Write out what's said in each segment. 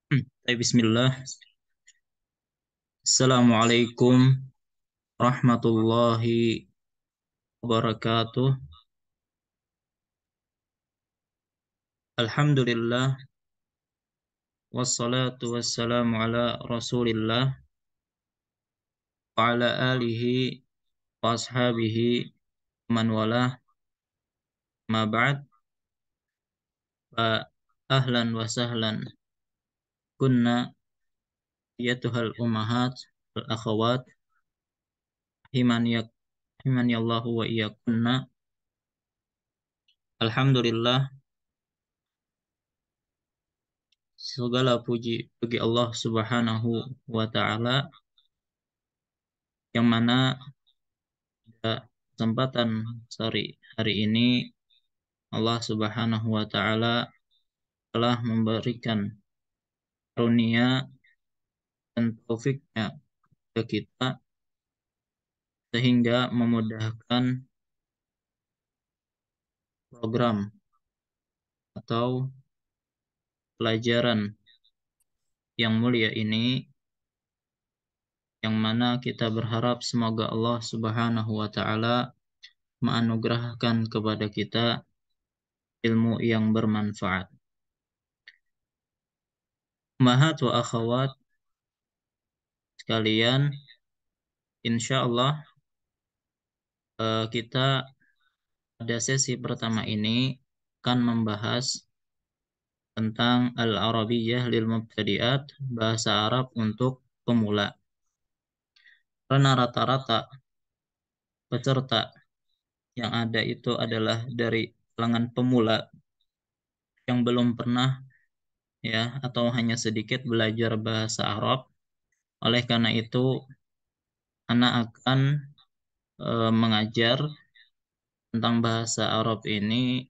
Bismillah. Assalamualaikum warahmatullahi wabarakatuh. Alhamdulillah wassalatu wassalamu ala Rasulillah wa ala alihi wa ashabihi man walah ma ba'd fa ahlan wa sahlan kunna yatuhal ummahat wal akhawat himani Allahu wa iyyakunna. Alhamdulillah, segala puji bagi Allah Subhanahu wa taala yang mana pada kesempatan sore hari ini Allah Subhanahu wa taala telah memberikan karunia dan taufiknya ke kita sehingga memudahkan program atau pelajaran yang mulia ini, yang mana kita berharap semoga Allah Subhanahu wa taala menganugerahkan kepada kita ilmu yang bermanfaat. Ummahat wa akhawat sekalian, insya Allah kita pada sesi pertama ini akan membahas tentang Al-Arabiyyah lil Mubtadi'at, bahasa Arab untuk pemula. Karena rata-rata peserta yang ada itu adalah dari kalangan pemula yang belum pernah ya atau hanya sedikit belajar bahasa Arab. Oleh karena itu, anak akan mengajar tentang bahasa Arab ini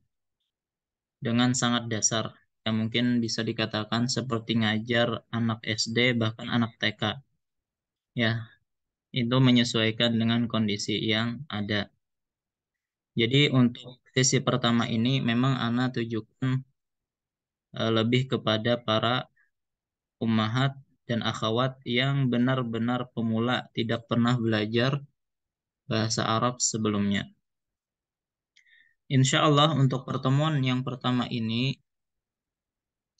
dengan sangat dasar. Yang mungkin bisa dikatakan seperti ngajar anak SD bahkan anak TK. Ya, itu menyesuaikan dengan kondisi yang ada. Jadi untuk sesi pertama ini memang Ana tujukan lebih kepada para ummahat dan akhwat yang benar-benar pemula, tidak pernah belajar bahasa Arab sebelumnya. Insya Allah untuk pertemuan yang pertama ini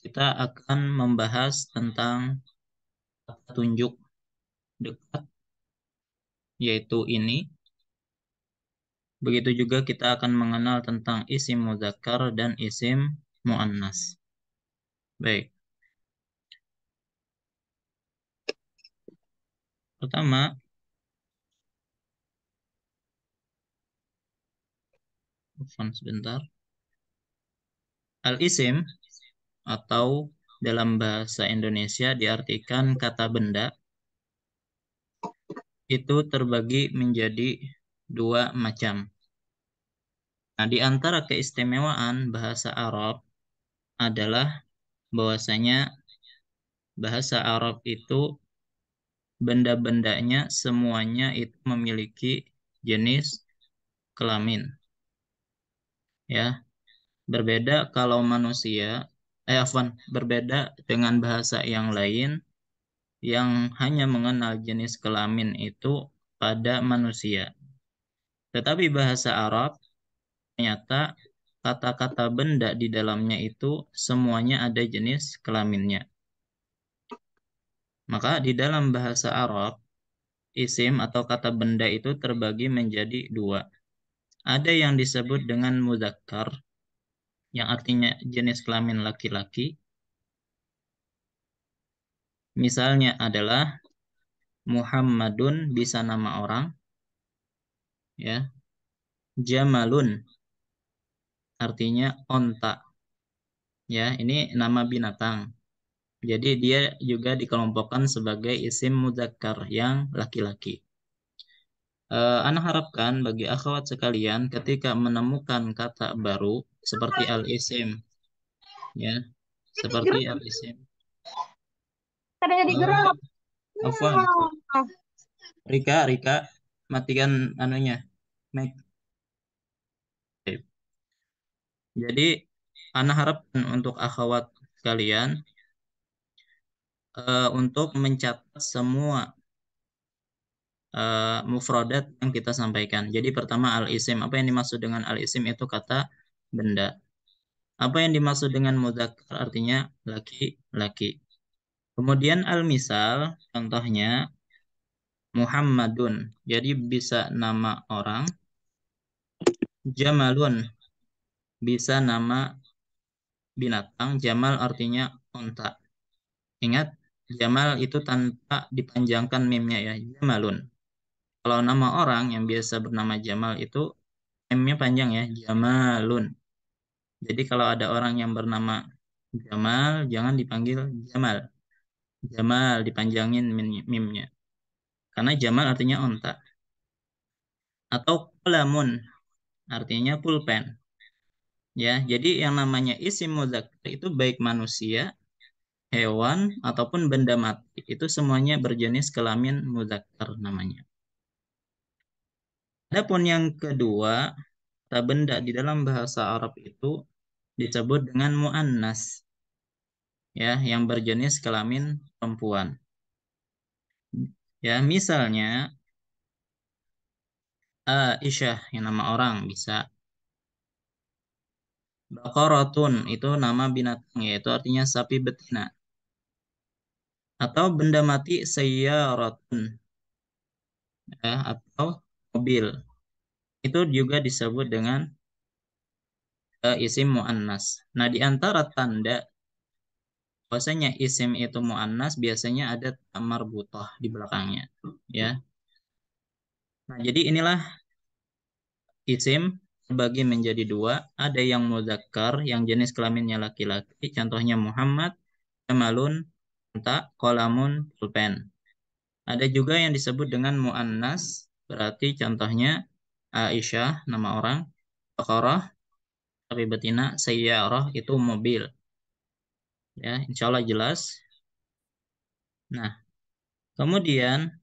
kita akan membahas tentang kata tunjuk dekat, yaitu ini. Begitu juga kita akan mengenal tentang isim mudzakkar dan isim muannas. Baik, pertama, sebentar. Al-isim atau dalam bahasa Indonesia diartikan kata benda, itu terbagi menjadi dua macam. Nah, di antara keistimewaan bahasa Arab adalah bahwasanya bahasa Arab itu benda-bendanya semuanya itu memiliki jenis kelamin. Ya, berbeda kalau manusia, berbeda dengan bahasa yang lain yang hanya mengenal jenis kelamin itu pada manusia. Tetapi bahasa Arab ternyata kata-kata benda di dalamnya itu semuanya ada jenis kelaminnya. Maka di dalam bahasa Arab, isim atau kata benda itu terbagi menjadi dua. Ada yang disebut dengan mudzakkar, yang artinya jenis kelamin laki-laki. Misalnya adalah Muhammadun, bisa nama orang, ya. Jamalun artinya onta, ya. Ini nama binatang. Jadi dia juga dikelompokkan sebagai isim mudzakkar yang laki-laki. Ana harapkan bagi akhwat sekalian ketika menemukan kata baru seperti al-isim, ya, seperti al-isim. Katanya Eh, digerak. Afwan, Rika, matikan anunya, mic. Oke. Jadi, ana harapkan untuk akhwat sekalian untuk mencatat semua mufradat yang kita sampaikan. Jadi pertama al-isim. Apa yang dimaksud dengan al-isim itu kata benda. Apa yang dimaksud dengan mudzakkar artinya laki-laki. Kemudian al-misal, contohnya Muhammadun. Jadi bisa nama orang. Jamalun, bisa nama binatang. Jamal artinya unta. Ingat, Jamal itu tanpa dipanjangkan mimnya ya. Jamalun. Kalau nama orang yang biasa bernama Jamal itu mimnya panjang ya. Jamalun. Jadi kalau ada orang yang bernama Jamal, jangan dipanggil Jamal. Jamal dipanjangin mimnya. Karena Jamal artinya unta. Atau kalamun artinya pulpen. Ya, jadi yang namanya isim mudzakkar itu baik manusia, hewan ataupun benda mati itu semuanya berjenis kelamin mudzakkar namanya. Adapun yang kedua, kata benda di dalam bahasa Arab itu disebut dengan muannas, ya, yang berjenis kelamin perempuan. Ya, misalnya Aisyah yang nama orang bisa. Baqaratun itu nama binatang yaitu artinya sapi betina. Atau benda mati sayyaratun ya, atau mobil. Itu juga disebut dengan isim muannas. Nah, di antara tanda bahwasanya isim itu muannas biasanya ada ta marbutah di belakangnya, ya. Nah, jadi inilah isim terbagi menjadi dua, ada yang mudzakkar yang jenis kelaminnya laki-laki, contohnya Muhammad, Jamalun, unta, qalamun, pulpen. Ada juga yang disebut dengan muannas, berarti contohnya Aisyah nama orang, Baqarah sapi betina, sayyarah itu mobil. Ya, insya Allah jelas. Nah, kemudian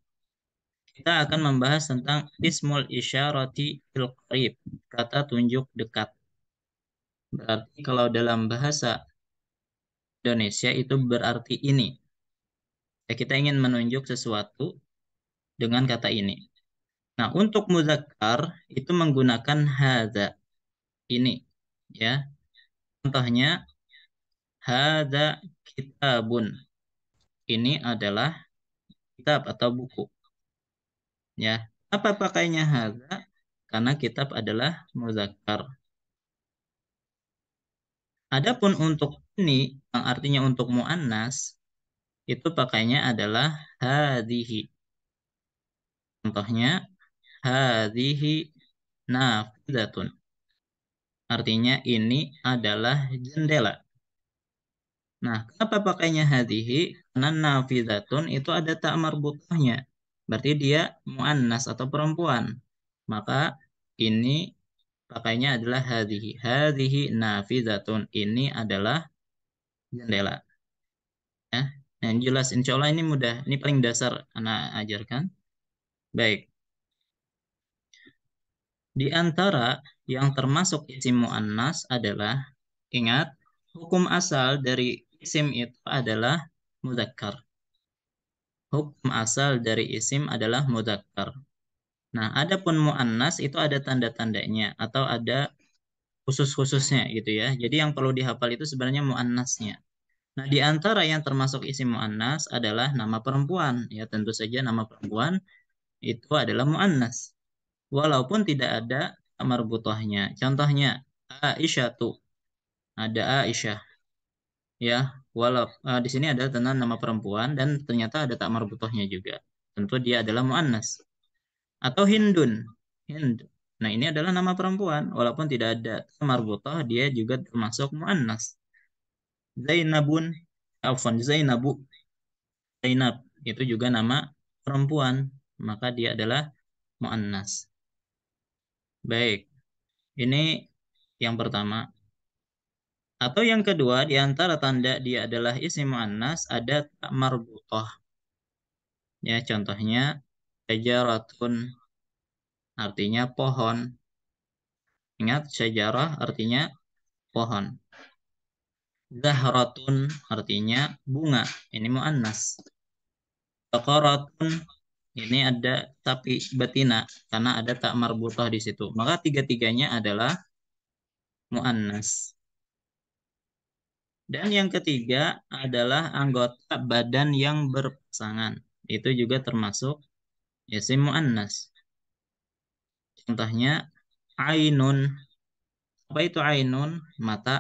kita akan membahas tentang ismul isyarati fil qarib, kata tunjuk dekat. Berarti kalau dalam bahasa Indonesia itu berarti ini. Ya, kita ingin menunjuk sesuatu dengan kata ini. Nah, untuk muzakkar itu menggunakan hadza, ini. Ya, contohnya hadza kitabun. Ini adalah kitab atau buku. Ya, apa pakainya hadza? Karena kitab adalah muzakkar. Adapun untuk ini yang artinya untuk muannas itu pakainya adalah hadhihi. Contohnya hadhihi nafidatun. Artinya ini adalah jendela. Nah, kenapa pakainya hadhihi? Karena nafidatun itu ada ta marbutahnya. Berarti dia muannas atau perempuan. Maka ini pakainya adalah hadhihi. Hadhihi nafidatun. Ini adalah jendela. Ya, yang jelas insya Allah ini mudah. Ini paling dasar anak ajarkan. Baik. Di antara yang termasuk isim muannas adalah ingat hukum asal dari isim itu adalah mudzakkar. Hukum asal dari isim adalah mudzakkar. Nah, adapun muannas itu ada tanda-tandanya atau ada khusus-khususnya gitu ya. Jadi yang perlu dihafal itu sebenarnya muannasnya. Nah, di antara yang termasuk isim muannas adalah nama perempuan. Ya, tentu saja nama perempuan itu adalah muannas. Walaupun tidak ada marbutohnya. Contohnya, Aisyah tuh. Ada Aisyah. Ya, di sini ada tentang nama perempuan dan ternyata ada tak marbutohnya juga. Tentu dia adalah muannas. Atau Hindun. Hind. Nah, ini adalah nama perempuan. Walaupun tidak ada marbutoh, dia juga termasuk muannas. Zainabun. Afwan, Zainabu. Zainab. Itu juga nama perempuan. Maka dia adalah muannas. Baik. Ini yang pertama. Atau yang kedua, di antara tanda dia adalah isim muannas ada tak marbutoh. Ya, contohnya syajaratun artinya pohon. Ingat, syajarah artinya pohon. Zahratun artinya bunga. Ini muannas. Baqaratun ini ada tapi betina karena ada tak marbutah di situ. Maka tiga-tiganya adalah muannas. Dan yang ketiga adalah anggota badan yang berpasangan. Itu juga termasuk isim muannas. Contohnya ainun. Apa itu ainun? Mata.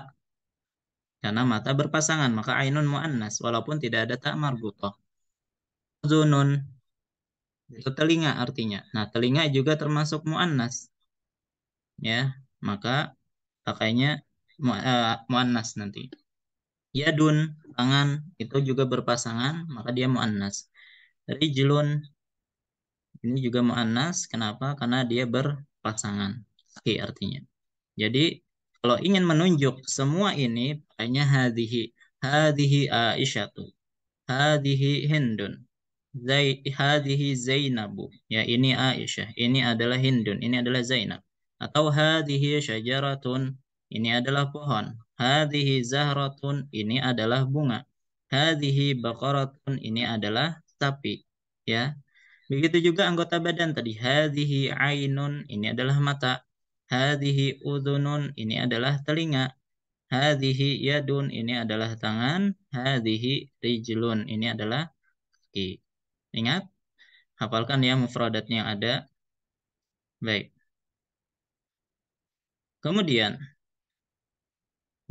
Karena mata berpasangan, maka ainun muannas walaupun tidak ada tak marbutah. Uzunun itu telinga artinya. Nah, telinga juga termasuk muannas, ya. Maka pakainya muannas nanti. Yadun, tangan itu juga berpasangan, maka dia muannas. Rijlun ini juga muannas, kenapa? Karena dia berpasangan. Kaki artinya. Jadi kalau ingin menunjuk semua ini, pakainya hadhihi. Hadhihi Aisyatu. Hadhihi Hindun. Hadhihi Zainabu. Ya, ini Aisyah. Ini adalah Hindun. Ini adalah Zainab. Atau hadhihi syajaratun. Ini adalah pohon. Hadhihi zahratun. Ini adalah bunga. Hadhihi baqaratun. Ini adalah sapi. Ya. Begitu juga anggota badan tadi. Hadhihi ainun. Ini adalah mata. Hadhihi udhunun. Ini adalah telinga. Hadhihi yadun. Ini adalah tangan. Hadhihi rijlun. Ini adalah kaki. Ingat, hafalkan ya mufradatnya yang ada. Baik. Kemudian,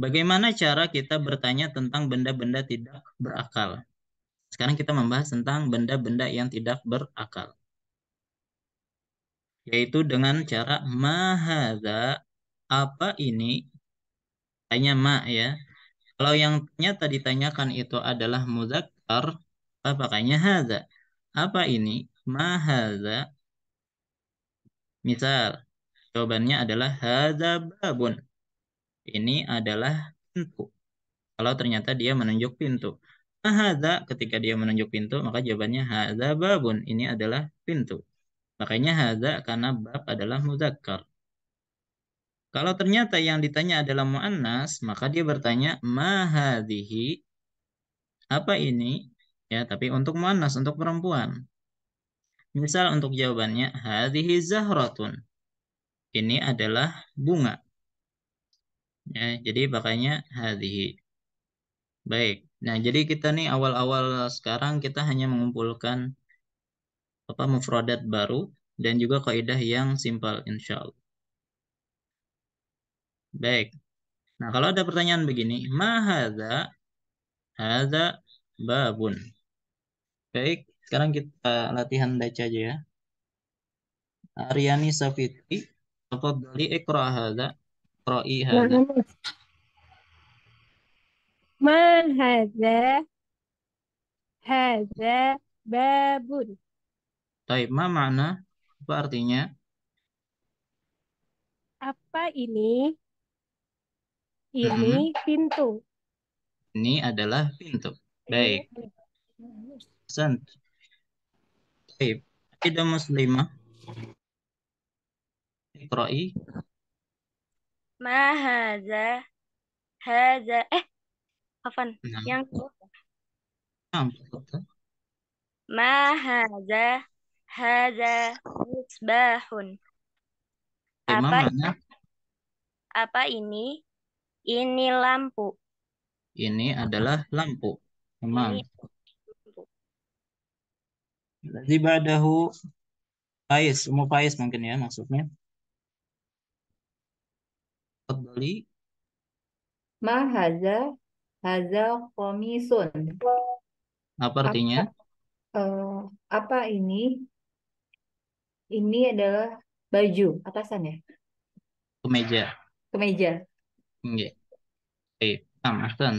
bagaimana cara kita bertanya tentang benda-benda tidak berakal? Sekarang kita membahas tentang benda-benda yang tidak berakal. Yaitu dengan cara mahadza, apa ini? Tanya ma ya. Kalau yang ternyata ditanyakan itu adalah muzakkar, apa pakainya hadza? Apa ini? Mahadza. Misal, jawabannya adalah hadza babun. Ini adalah pintu. Kalau ternyata dia menunjuk pintu. Nah, hadza ketika dia menunjuk pintu, maka jawabannya hadza babun. Ini adalah pintu. Makanya hadza karena bab adalah muzakkar. Kalau ternyata yang ditanya adalah muannas, maka dia bertanya ma hadhihi, apa ini? Ya, tapi untuk muannas, untuk perempuan. Misal untuk jawabannya hadhihi zahratun. Ini adalah bunga. Ya, jadi makanya hadhihi. Baik. Nah, jadi kita nih awal-awal sekarang kita hanya mengumpulkan apa mufradat baru dan juga kaidah yang simpel insya Allah. Baik. Nah, kalau ada pertanyaan begini, ma hadza? Hadza babun. Baik, sekarang kita latihan baca aja ya. Aryani Safitri, tafadhali iqra hadza, qra'i hadza. Nah, ma hadza hadza babun. Baik, ma makna? Apa artinya? Apa ini? Ini Mm-mm. pintu. Ini adalah pintu. Baik, sant. Baik, Aida Muslimah, iqra'i. Ma hadza hadza Afan. Nah, Yang nah, ma hadza hadza misbahun. baik, ma Apa makna? apa ini? Ini lampu. Ini adalah lampu. Memang. Ini lampu. Jadi ba'dahu faiz, umum faiz mungkin ya maksudnya. Tafadhali. Ma haza haza komisun. Apa artinya? Apa eh, apa ini? Ini adalah baju atasan ya, Kemeja. kemeja. Nggih. Baik. Nah, ahsan.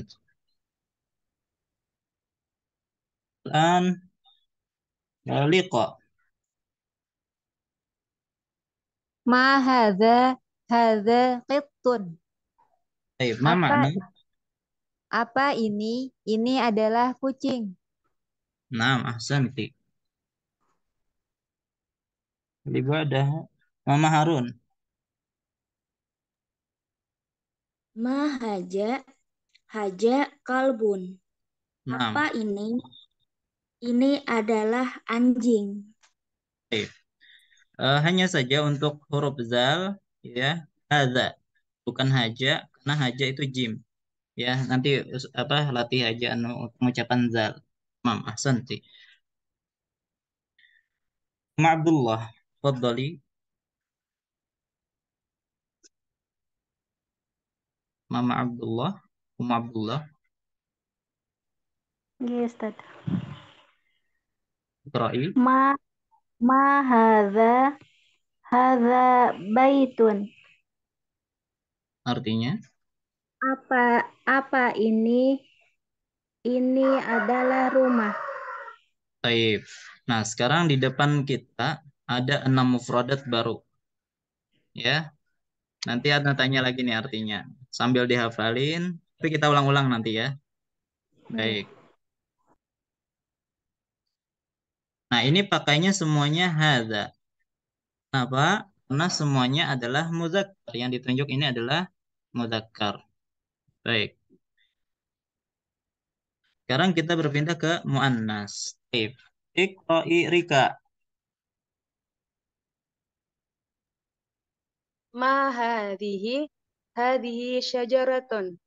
An liqa. Ma haza haza qittun. Baik, ma Apa makna? apa ini? Ini adalah kucing. Naam, ahsanti. Ibadah Mama Harun. Ma haja Haja kalbun. Nah, Apa ini? Ini adalah anjing. baik. Hanya saja untuk huruf zal ya hadza bukan haja karena haja itu jim ya nanti apa latih aja anu pengucapan zal. Mam ahsanti. Ma Abdullah, tafadhali. Mama Abdullah, Abdullah, Iya, Ustaz. Iqra'i. Ma ma hadza baitun. Artinya, Apa apa ini? Ini adalah rumah. taib. Nah, sekarang di depan kita ada 6 mufradat baru ya. Nanti ada tanya lagi nih artinya. Sambil dihafalin, tapi kita ulang-ulang nanti ya. Iya. Baik. Nah, ini pakainya semuanya hadza. Kenapa? Karena semuanya adalah muzakkar. Yang ditunjuk ini adalah muzakkar. Baik. Sekarang kita berpindah ke muannas. Baik. Iqra'i Rika. Ma hadhihi hadhihi syajaratun.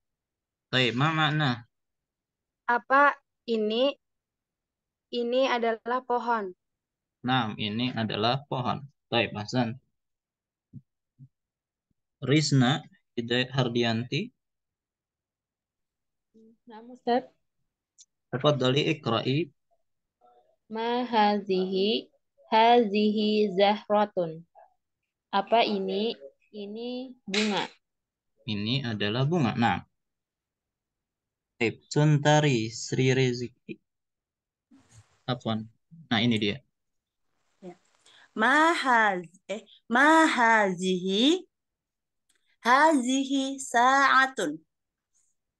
Baik, ma makna? Apa ini? Ini adalah pohon. Nah, ini adalah pohon. Baik, Hasan. Rizna Hidayat Hardianti. Nah, Ustaz. Tafadhali Iqra'i. Ma hazihi zahratun. Apa ini? Ini bunga. Ini adalah bunga. Nah, baik. Suntari Sri Rezeki. Afwan. Nah, ini dia. Ya. Mahaz mahazihi hazihi sa'atun.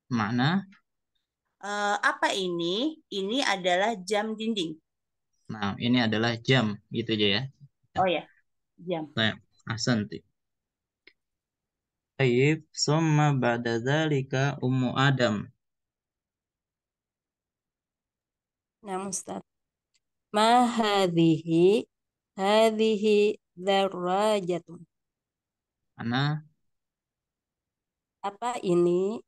Makna. Apa ini? Ini adalah jam dinding. Nah, ini adalah jam. Gitu aja ya. Oh ya, jam. Baik, Ahsanti. Baik, summa ba'da dzalika Ummu Adam. Nah, Ustaz. Hadhihi dzarrajatun. Mana? Apa ini?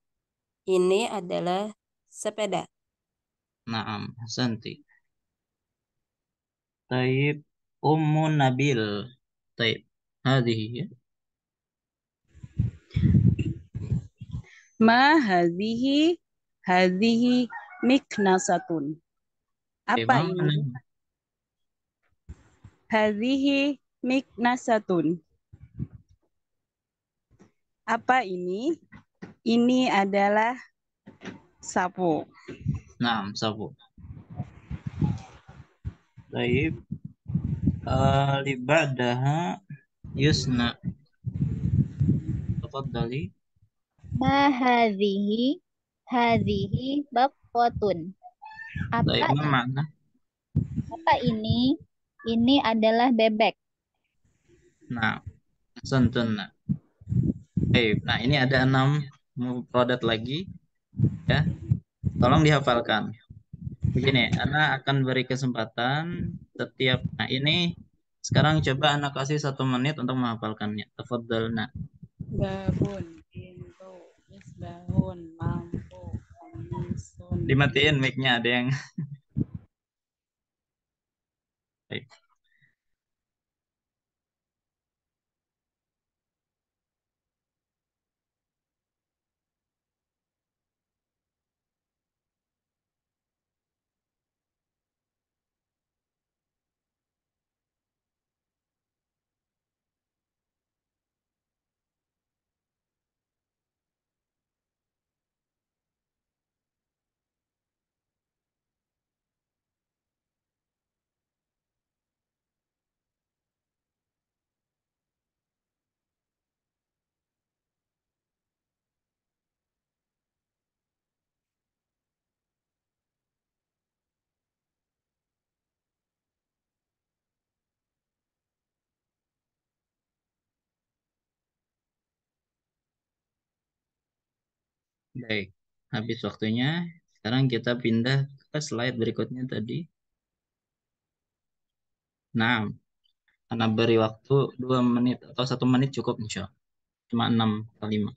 Ini adalah sepeda. Naam, Ahsanti. Taib, Ummu Nabil. Taib. Hadhihi ya. Ma hadhihi miknasatun. Taib, Apa mana? ini? Hadhihi miknasatun. Apa ini? Ini adalah sapu. Naam, sabu. Taib, libadaha Yusna. Tafadhali. Ma hadhihi baqatun. Taib, ma makna? Apa ini? Ini adalah bebek. Nah, Ahsantun. Baik, nah ini ada 6 produk lagi ya. Tolong dihafalkan. Begini, Ana akan beri kesempatan setiap. Nah ini sekarang coba Ana kasih 1 menit untuk menghafalkannya. Tafadhal. Nah, Babun, pintu, misbahun, lampu, komisun. dimatiin mic-nya ada yang. Baik. Baik. habis waktunya. Sekarang kita pindah ke slide berikutnya tadi. Nah, karena beri waktu 2 menit atau 1 menit cukup insya Allah. Cuma 6 kalimat.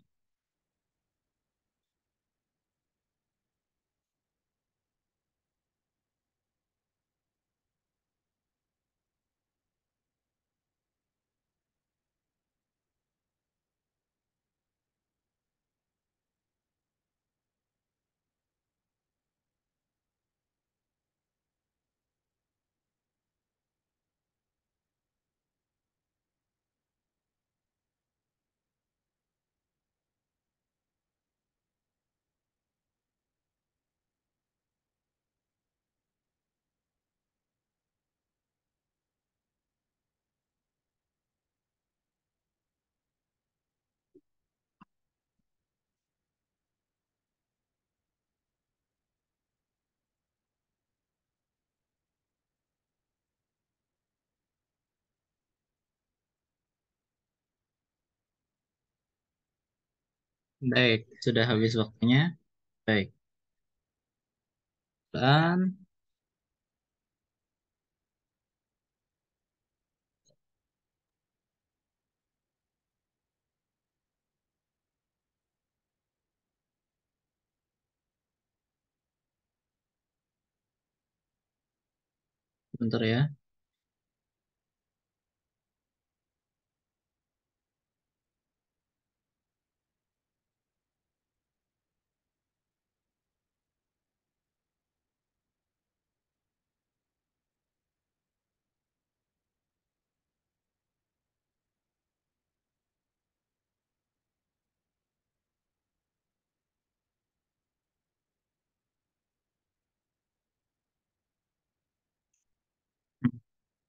Baik, sudah habis waktunya. Baik. Dan bentar ya.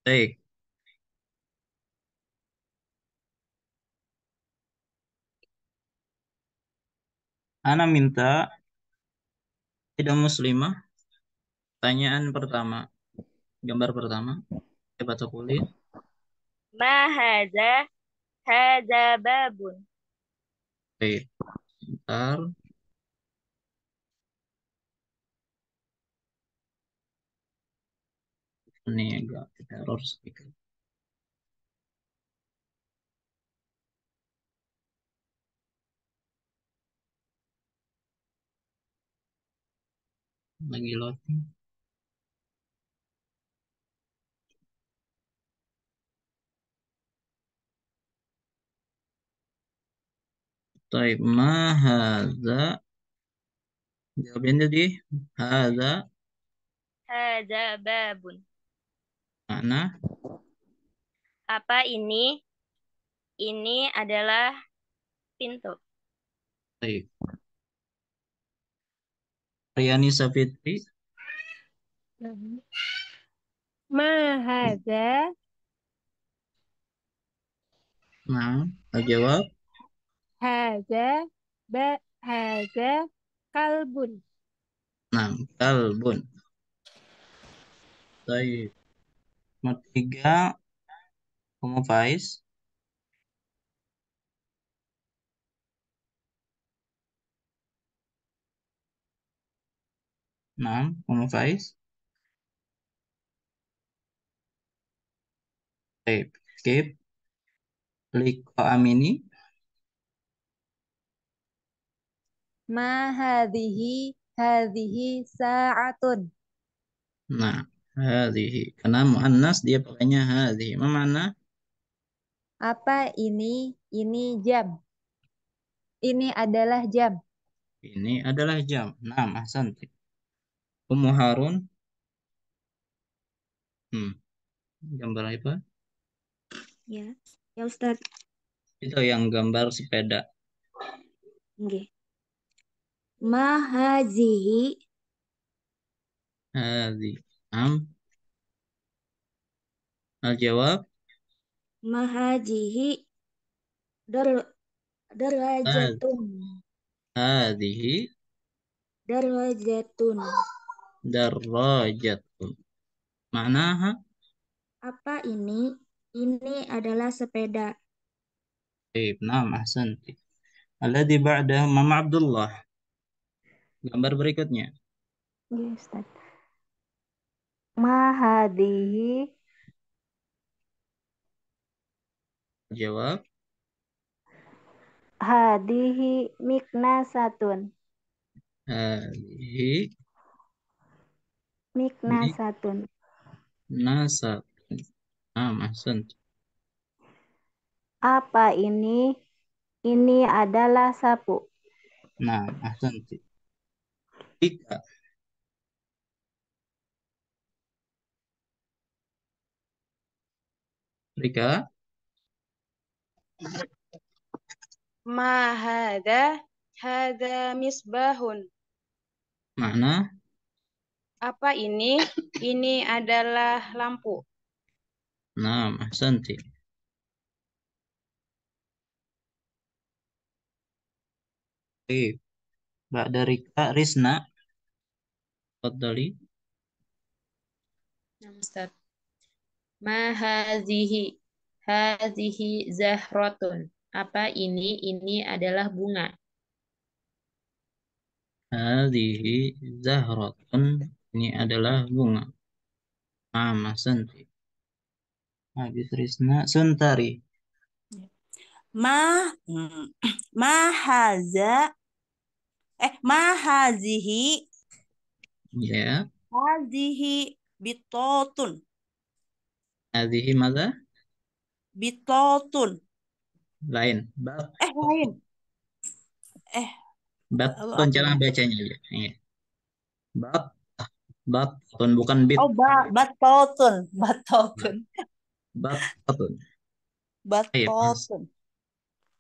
Baik. Ana minta tidak muslimah. Pertanyaan pertama. Gambar pertama. Coba tulis. Ma hadza? Hadza babun. Baik. Bentar. Ini agak error sedikit. Lagi loading. Baik. Ma hadza. Jawabin tadi. Hadza. Hadza babun. Mana? Apa ini? Ini adalah pintu. Baik. Riani Safitri. Ma hadza Nah, jawab. hadza hadza kalbun. Nah, kalbun. Baik. Nomor 3. Kamu Faiz. Nah, kamu Faiz. Baik. Skip. Liko Amini. Ma hadhihi sa'atun. Nah, hadhihi. Karena muannas dia pakainya hadhihi. Apa mana? Apa ini? Ini jam. Ini adalah jam. Ini adalah jam. Nah, ahsanti. Ummu Harun. Hmm. Gambar apa? Ya, ya Ustaz. Itu yang gambar sepeda. Nggih. Ma hazihi Hadhi. Am. Al-jawab. ma hazihi dar Had- darajatun. Hadhihi Darajatun. darajatun. Ma'naha. Apa ini? Ini adalah sepeda. Baik, nah, ahsanti. Alladhi ba'dahu Mama Abdullah. Gambar berikutnya. Iya, Ustaz. Mahadihi Jawab. hadihi miknasatun. Hadhihi Miknasatun. nasa. Ahsan. Apa ini? Ini adalah sapu. Nah, ahsan. Rika. Rika. Ma hada misbahun. Makna. Apa ini? Ini adalah lampu. Nah, ahsan. Baik. Mbak dari Kak Risna. Tafadhali. Nah, Ustaz. Ma hazihi. Hazihi zahrotun. Apa ini? Ini adalah bunga. Hadhihi zahratun. Ini adalah bunga. Ahsan. Habis Risna. Suntari. Ma ma haza ma hazihi Ya. hazihi bitotun. Hadhihi mada? Bitotun. Lain. Lain. Batun, Apa cara ya? bacanya aja. Iya. Bat, batun, bukan bit. Oh, batotun. Batotun. Batun. Iya, Batotun.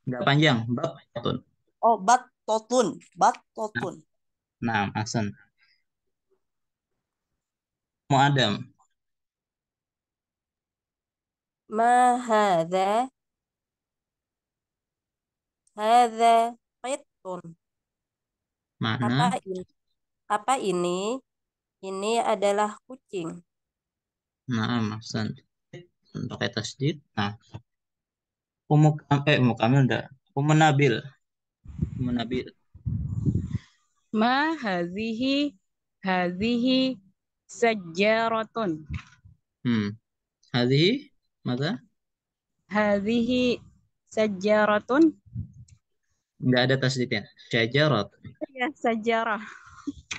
nggak panjang. Batun. Oh, batotun. Batotun. Nah, Hasan. Mau Adam. Ma hadza hadza qittun. Apa Mana? ini? Apa ini? Ini adalah kucing. Nah, Hasan. Pakai tasdid. Nah, Umukamil udah. Umunabil. Umunabil. Ma hazihi sajjaratun. Hadhi, mata? Hazihi sajjaratun. Nggak ada tasdidnya. Syajarat. Ya, sajarah.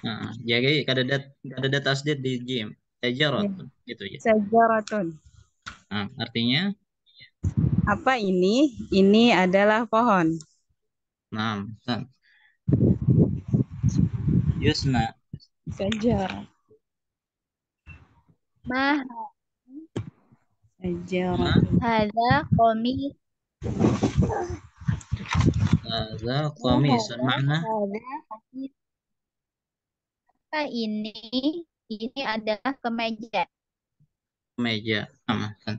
Nah, jadi kada ada tasdid di jim. Syajarat. Ya, Gitu ya. sajaratun. Nah, artinya, Apa ini? Ini adalah pohon. nah, Hasan. Yusna. Sajarah. Ma Sajarah. hadza qamis. Hadza Ma qamisun. hadza Makna qamis. Apa ini? Ini adalah kemeja. meja. Nah, Hasan.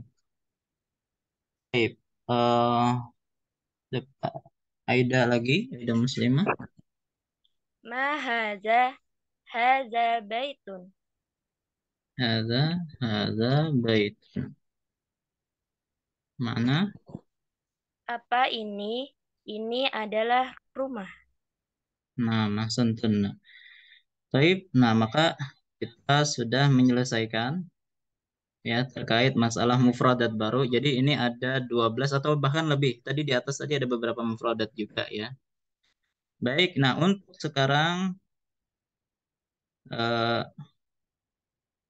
Baik. Eh, Aida lagi, Aida Muslimah. Ma haza baitun. Hadza bait. Makna, Apa ini? Ini adalah rumah. nah, sentuna. Baik, nah maka kita sudah menyelesaikan ya terkait masalah mufradat baru. Jadi ini ada 12 atau bahkan lebih. Tadi di atas tadi ada beberapa mufradat juga ya. Baik, nah untuk sekarang eh,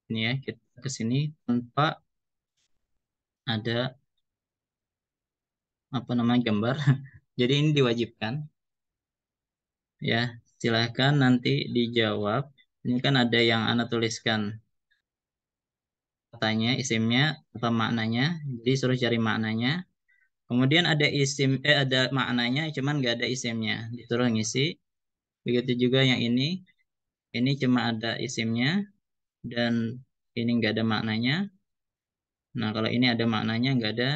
ini ya kita ke sini tanpa ada apa namanya gambar. Jadi ini diwajibkan ya. Silahkan nanti dijawab. Ini kan ada yang Ana tuliskan katanya, isimnya apa maknanya. Jadi suruh cari maknanya. Kemudian ada ada maknanya, cuman nggak ada isimnya. Disuruh ngisi. Begitu juga yang ini cuma ada isimnya dan ini nggak ada maknanya. Nah kalau ini ada maknanya, nggak ada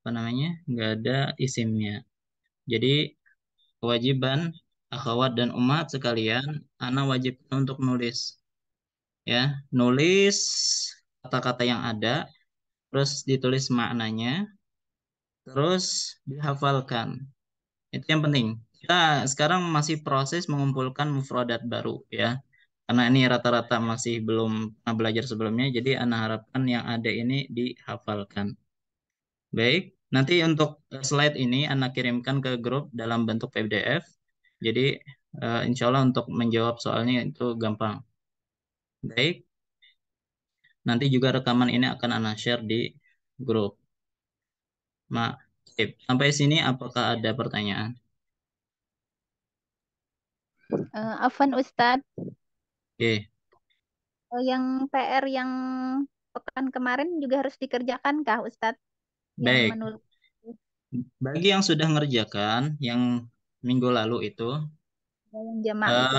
apa namanya, nggak ada isimnya. Jadi kewajiban akhwat dan umat sekalian, ana wajib untuk nulis, ya, nulis kata-kata yang ada, terus ditulis maknanya, terus dihafalkan. Itu yang penting. kita sekarang masih proses mengumpulkan mufradat baru ya. Karena ini rata-rata masih belum pernah belajar sebelumnya, jadi Ana harapkan yang ada ini dihafalkan. Baik, nanti untuk slide ini Ana kirimkan ke grup dalam bentuk PDF. Jadi insya Allah untuk menjawab soalnya itu gampang. Baik, nanti juga rekaman ini akan Ana share di grup. Sampai sini apakah ada pertanyaan? Afwan Ustadz, Oke, yang PR yang pekan kemarin juga harus dikerjakan kah Ustadz? Yang baik. menulis Bagi yang sudah ngerjakan, yang minggu lalu itu, yang jamak gitu.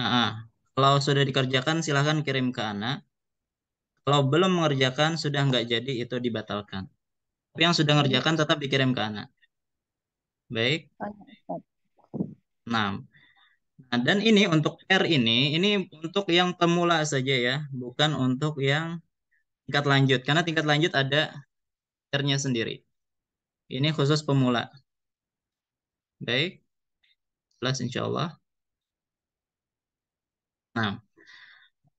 eh, kalau sudah dikerjakan silahkan kirim ke Ana. Kalau belum mengerjakan, sudah nggak jadi, itu dibatalkan. Tapi yang sudah Oh, mengerjakan tetap dikirim ke Ana. Baik. oh, ya, Ustadz. Nah, dan ini untuk R ini untuk yang pemula saja ya, bukan untuk yang tingkat lanjut. Karena tingkat lanjut ada R-nya sendiri. Ini khusus pemula. Baik, jelas insya Allah. Nah,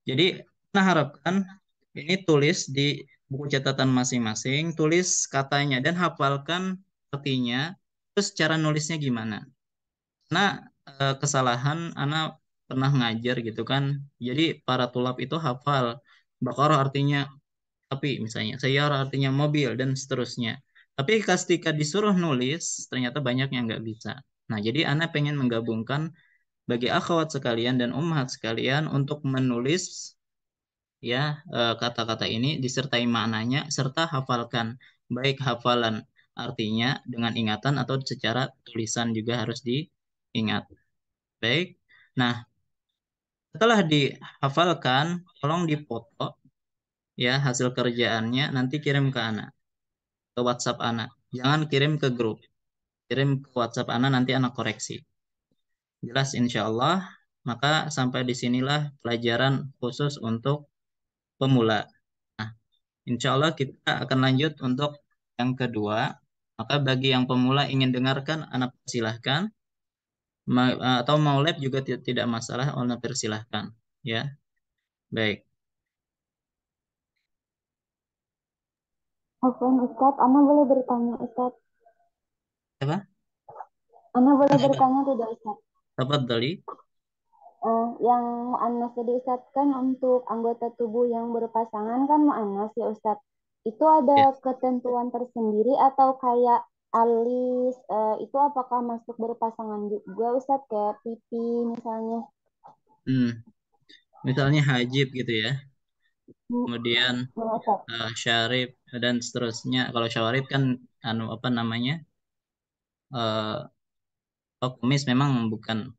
jadi kita harapkan ini tulis di buku catatan masing-masing, tulis katanya dan hafalkan artinya, terus cara nulisnya gimana. Karena kesalahan anak pernah ngajar gitu kan, jadi para tulab itu hafal Baqarah artinya api misalnya, sayyarah artinya mobil dan seterusnya. Tapi ketika disuruh nulis, ternyata banyak yang nggak bisa. Nah, jadi anak pengen menggabungkan bagi akhwat sekalian dan ummahat sekalian untuk menulis ya kata-kata ini disertai maknanya serta hafalkan, baik hafalan artinya dengan ingatan atau secara tulisan juga harus diingat. Baik. Nah, setelah dihafalkan, tolong dipoto ya hasil kerjaannya nanti kirim ke Ana, ke WhatsApp Ana. Jangan kirim ke grup. Kirim ke WhatsApp Ana nanti Ana koreksi. Jelas insya Allah. Maka sampai disinilah pelajaran khusus untuk pemula. Nah, insya Allah kita akan lanjut untuk yang kedua. Maka bagi yang pemula ingin dengarkan, Anda persilahkan. Atau mau lab juga tidak masalah, Anda persilahkan. Ya, baik. Oke, Ustadz, Ana boleh bertanya, Ustadz? Apa? Ana boleh Apa? bertanya tidak, Ustadz? Tafadhali. Yang mu'annas tadi Ustadz kan untuk anggota tubuh yang berpasangan kan mu'annas ya Ustadz. Itu ada Ya. ketentuan tersendiri atau kayak alis itu apakah masuk berpasangan juga Ustadz kayak pipi misalnya? Hmm. Misalnya hajib gitu ya. Hmm, Kemudian ya, Ustadz. syarif dan seterusnya. Kalau syarif kan apa namanya? Kumis memang bukan.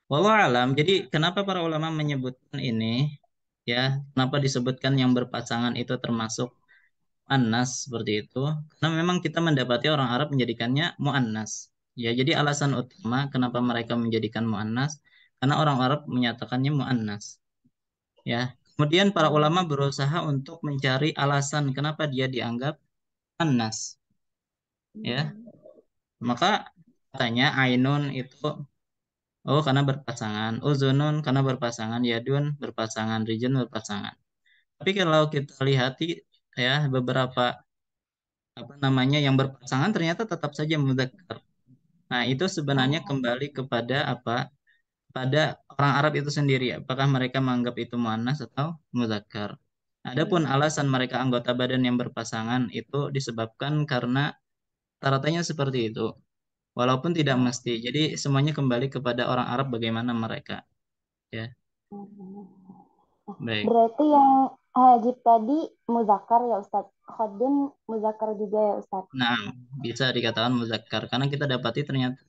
Wallahu alam. Jadi kenapa para ulama menyebutkan ini? Ya, kenapa disebutkan yang berpasangan itu termasuk annas seperti itu? Karena memang kita mendapati orang Arab menjadikannya muannas. Ya, jadi alasan utama kenapa mereka menjadikan muannas karena orang Arab menyatakannya muannas. Ya. Kemudian para ulama berusaha untuk mencari alasan kenapa dia dianggap annas. Ya. Maka katanya ainun itu karena berpasangan. Uzunun karena berpasangan. Yadun berpasangan. Rijun berpasangan. Tapi kalau kita lihat ya beberapa apa namanya yang berpasangan ternyata tetap saja mudzakkar. Nah, itu sebenarnya kembali kepada apa? Pada orang Arab itu sendiri. Apakah mereka menganggap itu muannas atau mudzakkar? Adapun alasan mereka anggota badan yang berpasangan itu disebabkan karena rata-ratanya seperti itu. Walaupun tidak mesti. Jadi semuanya kembali kepada orang Arab bagaimana mereka. Ya, baik. Berarti yang hajib tadi muzakkar ya Ustadz. Khodun muzakkar juga ya Ustadz. Nah, bisa dikatakan muzakkar karena kita dapati ternyata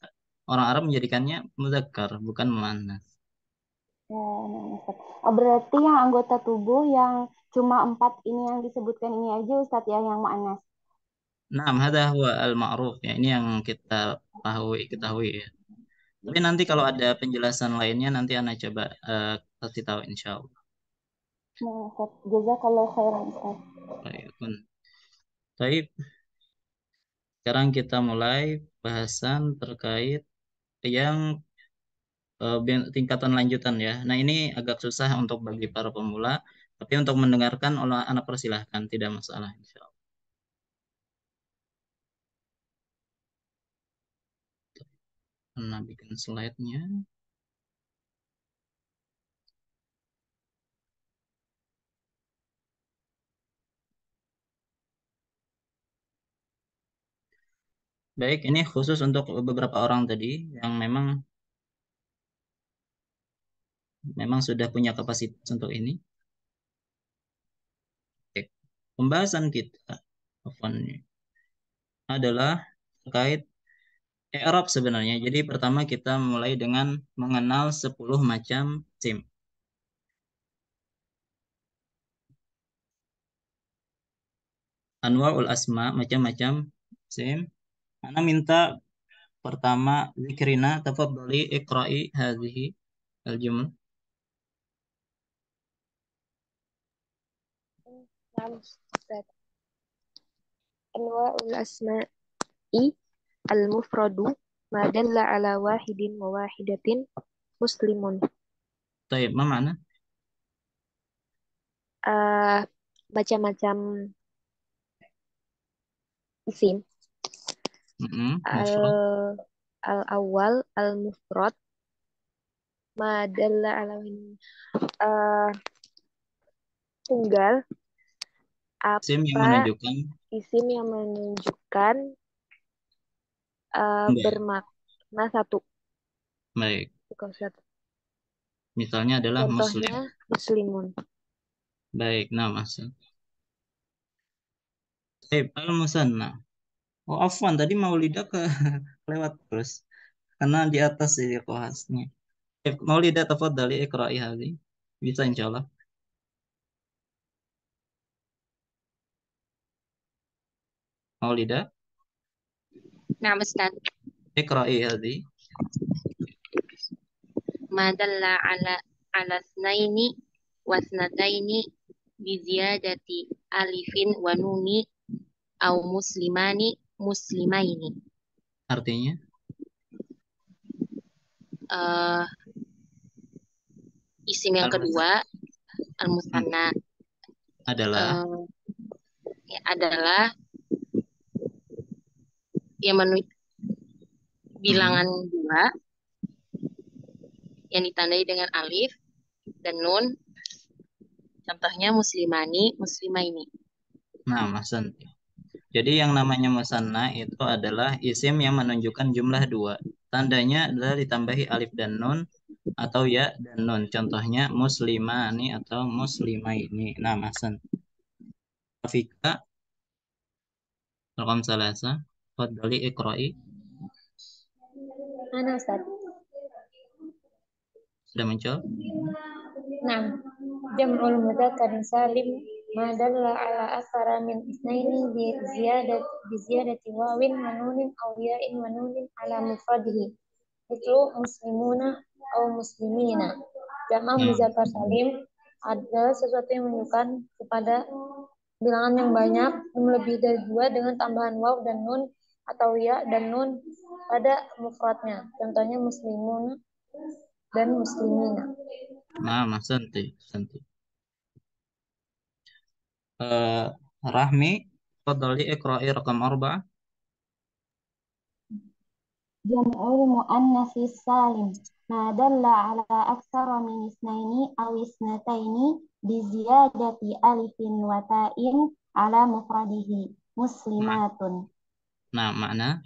orang Arab menjadikannya muzakkar bukan muannas. Ya, nah, Ustadz. Berarti yang anggota tubuh yang cuma 4 ini yang disebutkan ini aja Ustadz ya yang mu'annas. Nah, hadza huwa al-ma'ruf ya. Ini yang kita ketahui ya. Tapi nanti kalau ada penjelasan lainnya nanti Anda coba kasih tahu insya Allah. Nah, Ustadz. Jazakallah khairan Ustadz. Baik. Baik. Sekarang kita mulai bahasan terkait yang tingkatan lanjutan ya. Nah, ini agak susah untuk bagi para pemula, tapi untuk mendengarkan oleh anak persilahkan, tidak masalah insya Allah. Nah, bikin slide-nya. Baik, ini khusus untuk beberapa orang tadi yang memang sudah punya kapasitas untuk ini. Oke. Pembahasan kita adalah terkait i'rab sebenarnya. Jadi pertama kita mulai dengan mengenal 10 macam SIM. Anwa'ul asma, macam-macam SIM. Ana minta pertama zikrina, tafadhali iqra'i hadhihi al-jumlah. Anwa'ul asma'i al-mufradu ma dalla ala wahidin wa wahidatin muslimun. Baik, apa makna? Macam-macam isim. Al-awwal al-mufrad ma dalla ala tunggal SIM yang apa menunjukkan isim yang menunjukkan tunggal. bermakna satu. Baik, Bukan satu. misalnya adalah muslim. Contohnya muslimun. Baik, nah masuk. Baik, al-musanna. Oh, afwan, tadi mau lidah ke lewat terus. Karena di atas ini kohasnya. Mau lidah tafadhali iqra'i hadhi. Bisa insyaallah. Mau lidah نعم أستاذ. iqra'i hadhi. ما دل على اثنين واثنتين بزيادة ألف ونون أو مسلمان مسلمين. Artinya Isim yang kedua al-musanna adalah adalah yang bilangan dua yang ditandai dengan alif dan nun. Contohnya muslimani, muslimaini. nah, masan. Jadi yang namanya musanna itu adalah isim yang menunjukkan jumlah dua. Tandanya adalah ditambahi alif dan nun atau ya dan nun. Contohnya muslimani atau muslimaini. Nah, masan. Afika Rakam salasa. Fadli iqra'i. Mana Ustaz? Sudah muncul? Nah, jam'ul mudzakkar salim ma dalla ala aktsara min isnaini bi ziyadati wawin wa nunin aw ya'in wa nunin ala mufradihi. Itu muslimuna atau muslimina. Jamak mudzakkar salim adalah sesuatu yang menunjukkan kepada bilangan yang banyak yang lebih dari dua dengan tambahan waw dan nun atau ya dan nun pada mufradnya. Contohnya muslimuna dan muslimina. Nah, santai. Rahmi, fadli iqra'i rakam 4. Jam'ul muannatsi salim ma dalla ala aktsara min isnaini aw isnataini bi ziyadati alifin wa ta'in ala mufradihi muslimatun. Nah, makna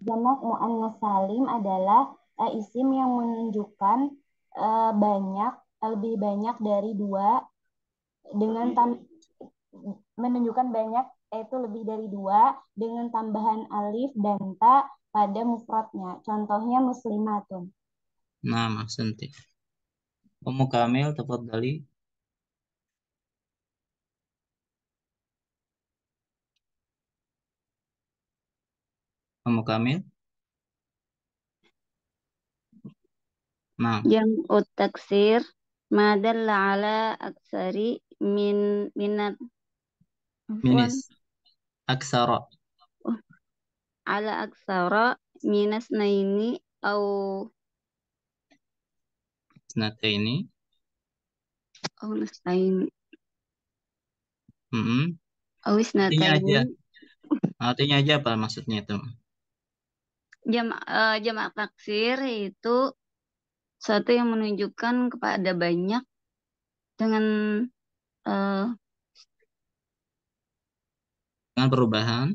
Jamak muannats salim adalah isim yang menunjukkan lebih banyak dari dua dengan menunjukkan banyak yaitu lebih dari dua dengan tambahan alif dan ta pada mufradnya. Contohnya muslimatun. nah, santai. Ummu Kamil, tafadhali. Ummu Kamil. Nah, Jam'ut taksir ma dalla ala aksari minat minis. Aksara. ala aksara minas naini au Snataini. au nastaini Mm-mm. au Artinya aja. isnataini. Artinya aja apa maksudnya itu? Jamak taksir itu suatu yang menunjukkan kepada banyak dengan eh, Dengan perubahan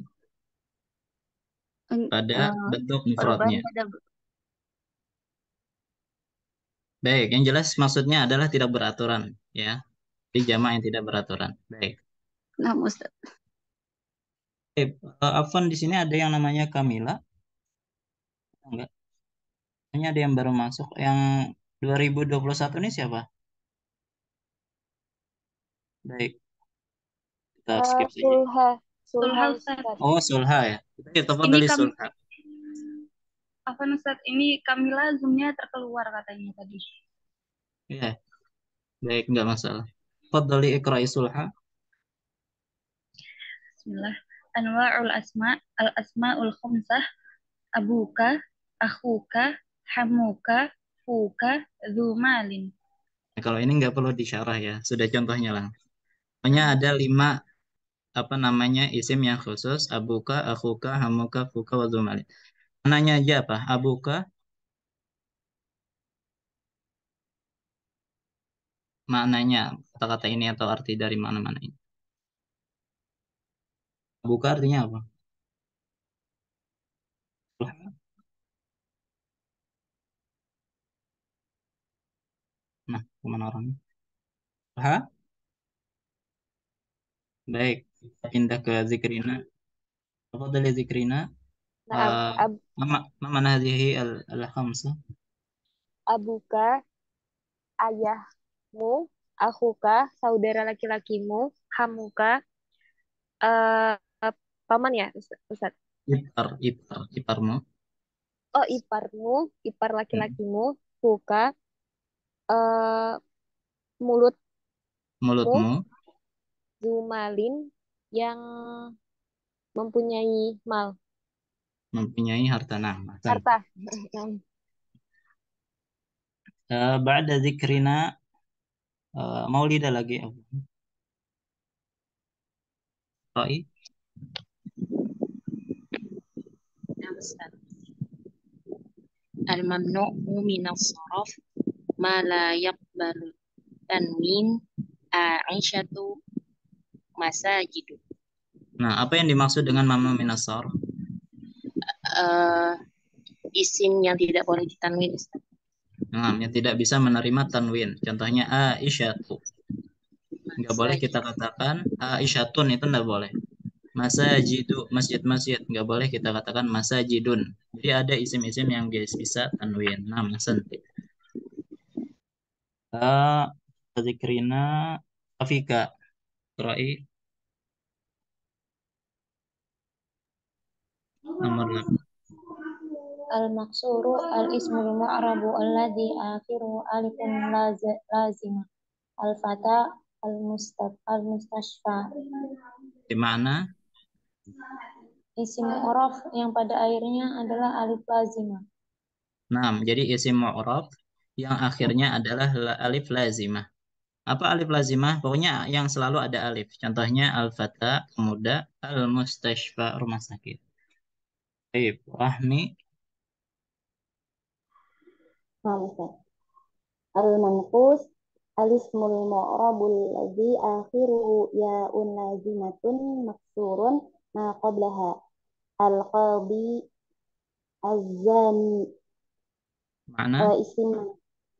pada eh, bentuk perubahan mufradnya. pada Baik, yang jelas maksudnya adalah tidak beraturan, ya. Di jamak yang tidak beraturan. Baik. nah Ustaz. Afwan, di sini ada yang namanya Kamila? Enggak. Ini ada yang baru masuk. Yang 2021 ini siapa? Baik, kita skip saja. Sulha, Sulha Sulha Ustaz. Ustaz. Oh, Sulha ya. Kita telepon Ini dari Sulha. Ustaz, ini Kamila zoomnya terkeluar katanya tadi. Ya, baik, enggak masalah. Fadli ikra'i Sulha. Bismillah. Anwa'ul asma, al-asma'ul khamsah, abuka, akhuka, hamuka, fuka, dzumalin. Nah, kalau ini nggak perlu disyarah ya, sudah contohnya lah. Pokoknya ada 5 apa namanya isim yang khusus: abuka, akhuka, hamuka, fuka, wadzumalin. Mananya aja apa? Abuka, maknanya kata-kata ini atau arti dari mana-mana ini. Abuka artinya apa? Nah, kemana orangnya? Ha? Baik, kita pindah ke Zikrina. Apa dari Zikrina? Naam, Mana hadhihi al-khamsah? abuka, ayahmu, akhuka, saudara laki-lakimu, hamuka, eh paman ya, Ustaz. Iparmu, Oh, iparmu, ipar hmm, laki-lakimu, fuka, eh mulutmu, mulutmu, zumalin, yang mempunyai mal, mempunyai harta. Nah, harta. ba'da zikrina, maulida lagi. Ra'i. Nah, Ustaz. Al-mamnu'u minas saraf ma la yaqbalu tanwin a'isyatu masajidu. Nah, apa yang dimaksud dengan mamnu minas sarf? Eh, isim yang tidak boleh ditanwin, Ustaz. Nah, yang tidak bisa menerima tanwin. Contohnya Aisyatu. Nggak boleh kita Masajidu. katakan Aisyatun, itu nggak boleh. Masajidu, masjid-masjid. Nggak boleh kita katakan masajidun. Jadi ada isim-isim yang guys bisa tanwin. Nah, masanti. Zikrina Afika. Qura'i nomor 8. Al-maksuru al-ismul mu'rabu alladhi akhiruhu alifun lazimah. Al-fata al-mustashfa. Di mana? Isim mu'raf yang pada akhirnya adalah alif lazimah. Nah, jadi isim mu'rab yang akhirnya adalah alif lazimah. Apa alif lazimah? Pokoknya yang selalu ada alif. Contohnya al-fata, pemuda, al-mustashfa, rumah sakit. Baik, Rahmi. Nah, Ustaz. Al-manqus alismul mu'rabul ladzi akhiruhu ya'un lazimatun maksurun ma qablaha. Al-qadi az-zani. Mana?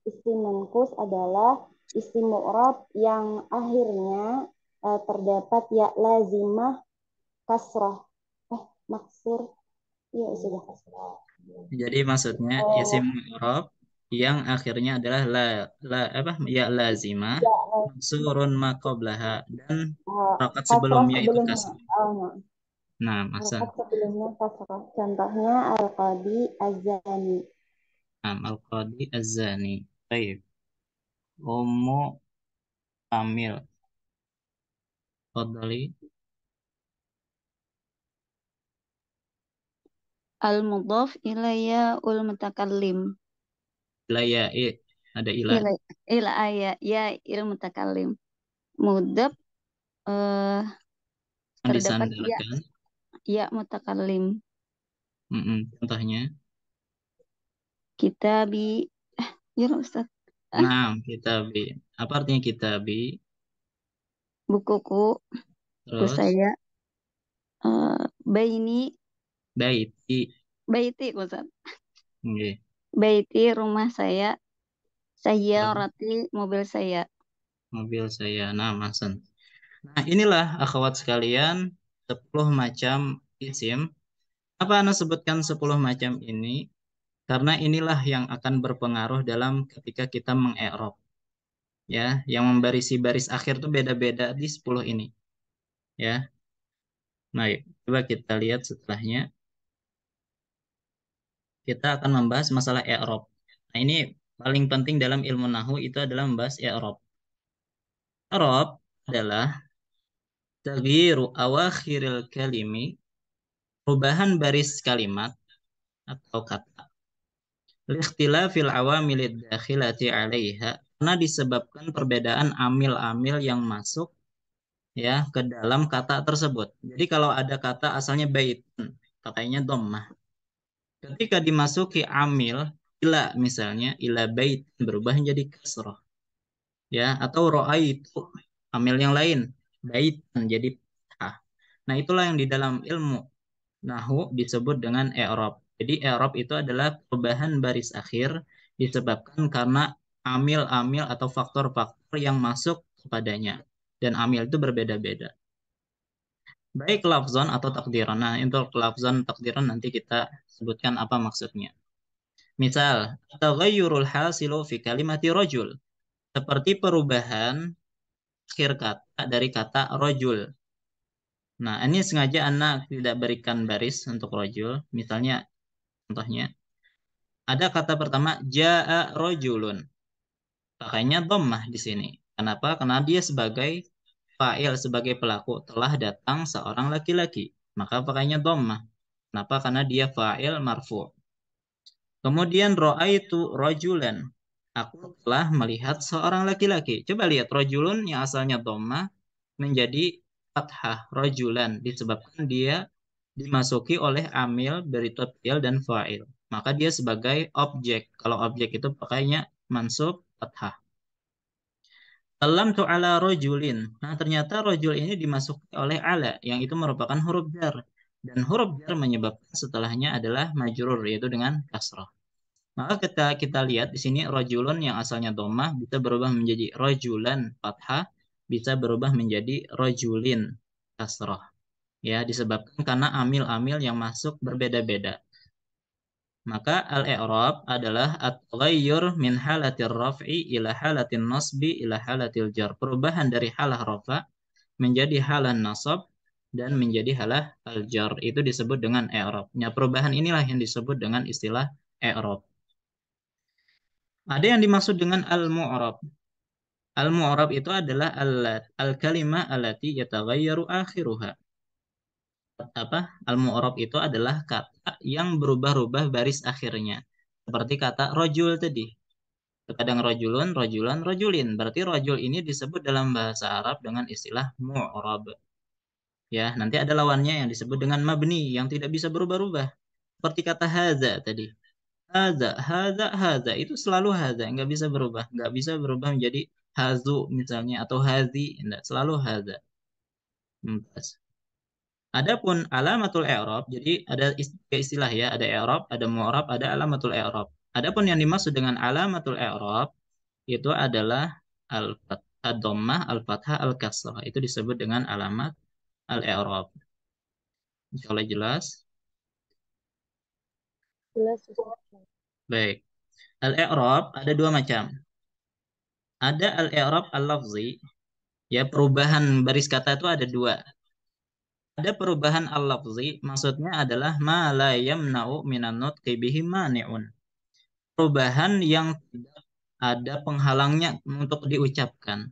Isim manqus adalah isim mu'rab yang akhirnya terdapat ya lazimah kasrah. Maksur. Ya sudah kasrah. Jadi maksudnya isim mu'rab yang akhirnya adalah apa? Ya lazimah, Ya, surun maqablaha, dan harokat kasrah sebelumnya itu sebelumnya. kasrah. Nah, Nah, harokat masan. sebelumnya kasrah. Contohnya al-qadi az-zani. Nah, al-qadi az-zani. Baik. Ummu Kamil. Fadli. Al-mudhaf ilayya ul mutakallim. Ila ya, ada ila. Ila ila ya ya il mutakallim. Mudhaf eh Yang terdapat ya disandarkan. ya mutakallim. Contohnya. Kitabi. Ya Ustaz. Nah, kitabi. Apa artinya kitabi? Bukuku. Buku Terus saya. Baini. baiti. Baiti Ustaz. Oke. Baiti rumah saya. Saya Terus roti mobil saya. mobil saya. Nah, masan. Nah, inilah akhwat sekalian 10 macam isim. Apa Anda sebutkan 10 macam ini? Karena inilah yang akan berpengaruh dalam ketika kita mengi'rab. Ya, yang membarisi baris akhir itu beda-beda di 10 ini. Ya. Nah, coba kita lihat setelahnya. Kita akan membahas masalah i'rab. Nah, ini paling penting dalam ilmu nahwu itu adalah membahas i'rab. I'rab adalah taghyiru awakhiril kalimi, perubahan baris kalimat atau kata. Likhtilafil awamilid dakhilati 'alaiha, karena disebabkan perbedaan amil-amil yang masuk ya ke dalam kata tersebut. Jadi kalau ada kata asalnya baitun, katanya dhammah. Ketika dimasuki amil ila misalnya ila bait berubah menjadi kasrah. Ya, atau ra'aitu amil yang lain bait menjadi fathah. Nah, itulah yang di dalam ilmu nahwu disebut dengan i'rab. Jadi i'rab itu adalah perubahan baris akhir disebabkan karena amil-amil atau faktor-faktor yang masuk kepadanya. Dan amil itu berbeda-beda. Baik lafzon atau takdiran. Nah, untuk lafzon takdiran nanti kita sebutkan apa maksudnya. Misal, taghayyurul hasilu fi kalimati rajul. Seperti perubahan akhir kata dari kata rajul. Nah, ini sengaja anak tidak berikan baris untuk rajul. Misalnya, contohnya, ada kata pertama, ja'a rajulun. Pakainya dhammah di sini. Kenapa? Karena dia sebagai fa'il, sebagai pelaku. Telah datang seorang laki-laki. Maka pakainya dhammah. Kenapa? Karena dia fa'il marfu'. Kemudian ra'aitu rajulan. Aku telah melihat seorang laki-laki. Coba lihat rajulun yang asalnya dhammah menjadi fathah rajulan disebabkan dia dimasuki oleh amil dari fi'il dan fa'il. Maka dia sebagai objek. Kalau objek itu pakainya mansub fathah. Salamtu ala rajulin. Nah, ternyata rajul ini dimasuki oleh ala yang itu merupakan huruf jar. Dan huruf jar menyebabkan setelahnya adalah majrur yaitu dengan kasrah. Maka kita lihat di sini rajulun yang asalnya dhammah bisa berubah menjadi rajulan fathah, bisa berubah menjadi rajulin kasrah. Ya, disebabkan karena amil-amil yang masuk berbeda-beda. Maka al-i'rab adalah at-taghayyur min halatir raf'i ila halatin nasbi ila halatil jar. Perubahan dari halah rafa menjadi halah nasab dan menjadi halah al-jar. Itu disebut dengan i'rab. Ya, perubahan inilah yang disebut dengan istilah i'rab. Ada yang dimaksud dengan al-mu'rab. Al-mu'rab itu adalah al-kalimah allati yataghayyaru akhiruha. Al-mu'rab itu adalah kata yang berubah-ubah baris akhirnya. Seperti kata rojul tadi. Kadang rojulun, rojulan, rojulin. Berarti rojul ini disebut dalam bahasa Arab dengan istilah mu'rab. Ya, nanti ada lawannya yang disebut dengan mabni yang tidak bisa berubah-ubah. Seperti kata haza tadi. Haza itu selalu haza, nggak bisa berubah, nggak bisa berubah menjadi hazu misalnya atau hazi, enggak, selalu haza. Adapun alamatul i'rab, jadi ada istilah ya, ada i'rab, ada mu'rab, ada alamatul i'rab. Adapun yang dimaksud dengan alamatul i'rab itu adalah al-dhammah, al-fathah, al-kasrah. Itu disebut dengan alamat al-i'rab. Insyaallah jelas. Jelas. Baik. Al-i'rab ada dua macam. Ada al-i'rab al-lafzi, ya perubahan baris kata itu ada dua. Ada perubahan al-lafzi, maksudnya adalah ma la yamna'u minan nutqi bihi mani'un. Perubahan yang tidak ada penghalangnya untuk diucapkan.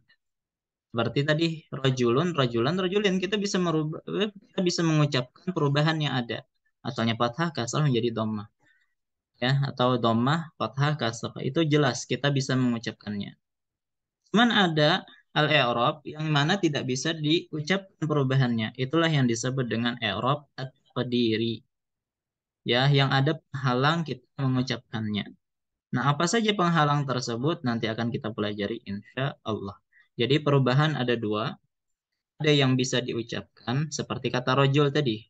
Seperti tadi rajulun, rajulan, rajulin, kita bisa mengucapkan perubahan yang ada. Asalnya fathah, kasrah menjadi dhammah. Ya, atau dhammah, fathah, kasrah. Itu jelas kita bisa mengucapkannya. Cuman ada al-i'rab yang mana tidak bisa diucapkan perubahannya. Itulah yang disebut dengan i'rab at-taqdiri. Ya, yang ada penghalang kita mengucapkannya. Nah, apa saja penghalang tersebut nanti akan kita pelajari insya Allah. Jadi perubahan ada dua. Ada yang bisa diucapkan seperti kata rojul tadi.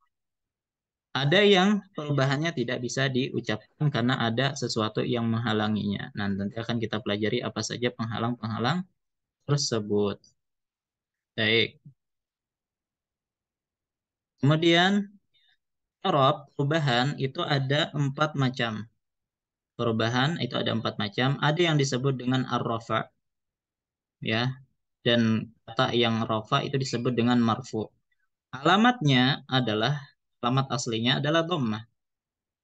Ada yang perubahannya tidak bisa diucapkan karena ada sesuatu yang menghalanginya. Nah, nanti akan kita pelajari apa saja penghalang-penghalang tersebut. Baik. Kemudian, i'rab perubahan itu ada 4 macam. Perubahan itu ada 4 macam. Ada yang disebut dengan ar-rafa, ya, dan kata yang rafa itu disebut dengan marfu. Alamatnya adalah, alamat aslinya adalah dhammah.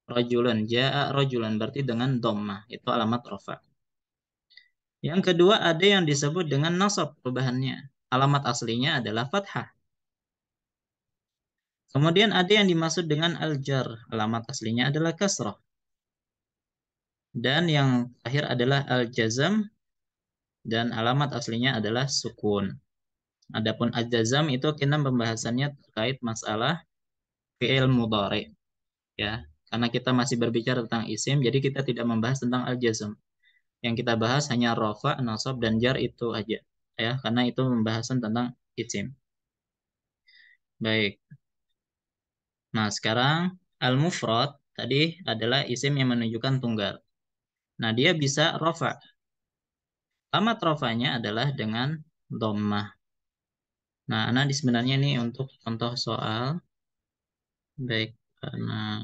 Rajulun, ja'a rajulan, berarti dengan dhammah. Itu alamat rafa. Yang kedua ada yang disebut dengan nasab perubahannya. Alamat aslinya adalah fathah. Kemudian ada yang dimaksud dengan al-jar. Alamat aslinya adalah kasrah. Dan yang terakhir adalah al-jazam. Dan alamat aslinya adalah sukun. Adapun al-jazam itu kita pembahasannya terkait masalah fi'il mudhari. Ya, karena kita masih berbicara tentang isim, jadi kita tidak membahas tentang al-jazm. Yang kita bahas hanya rafa, nasab, dan jar itu aja. Ya, karena itu pembahasan tentang isim. Baik. Nah, sekarang al-mufrad tadi adalah isim yang menunjukkan tunggal. Nah, dia bisa rafa. Alamat rafanya adalah dengan dhammah. Nah, di sebenarnya ini untuk contoh soal. Baik, karena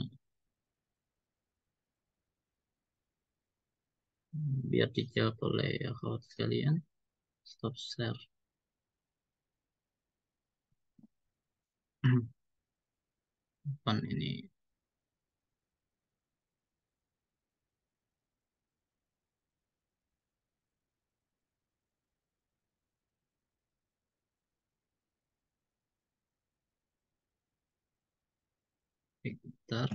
biar dijawab oleh akhwat sekalian. Stop share. Depan ini. Bentar.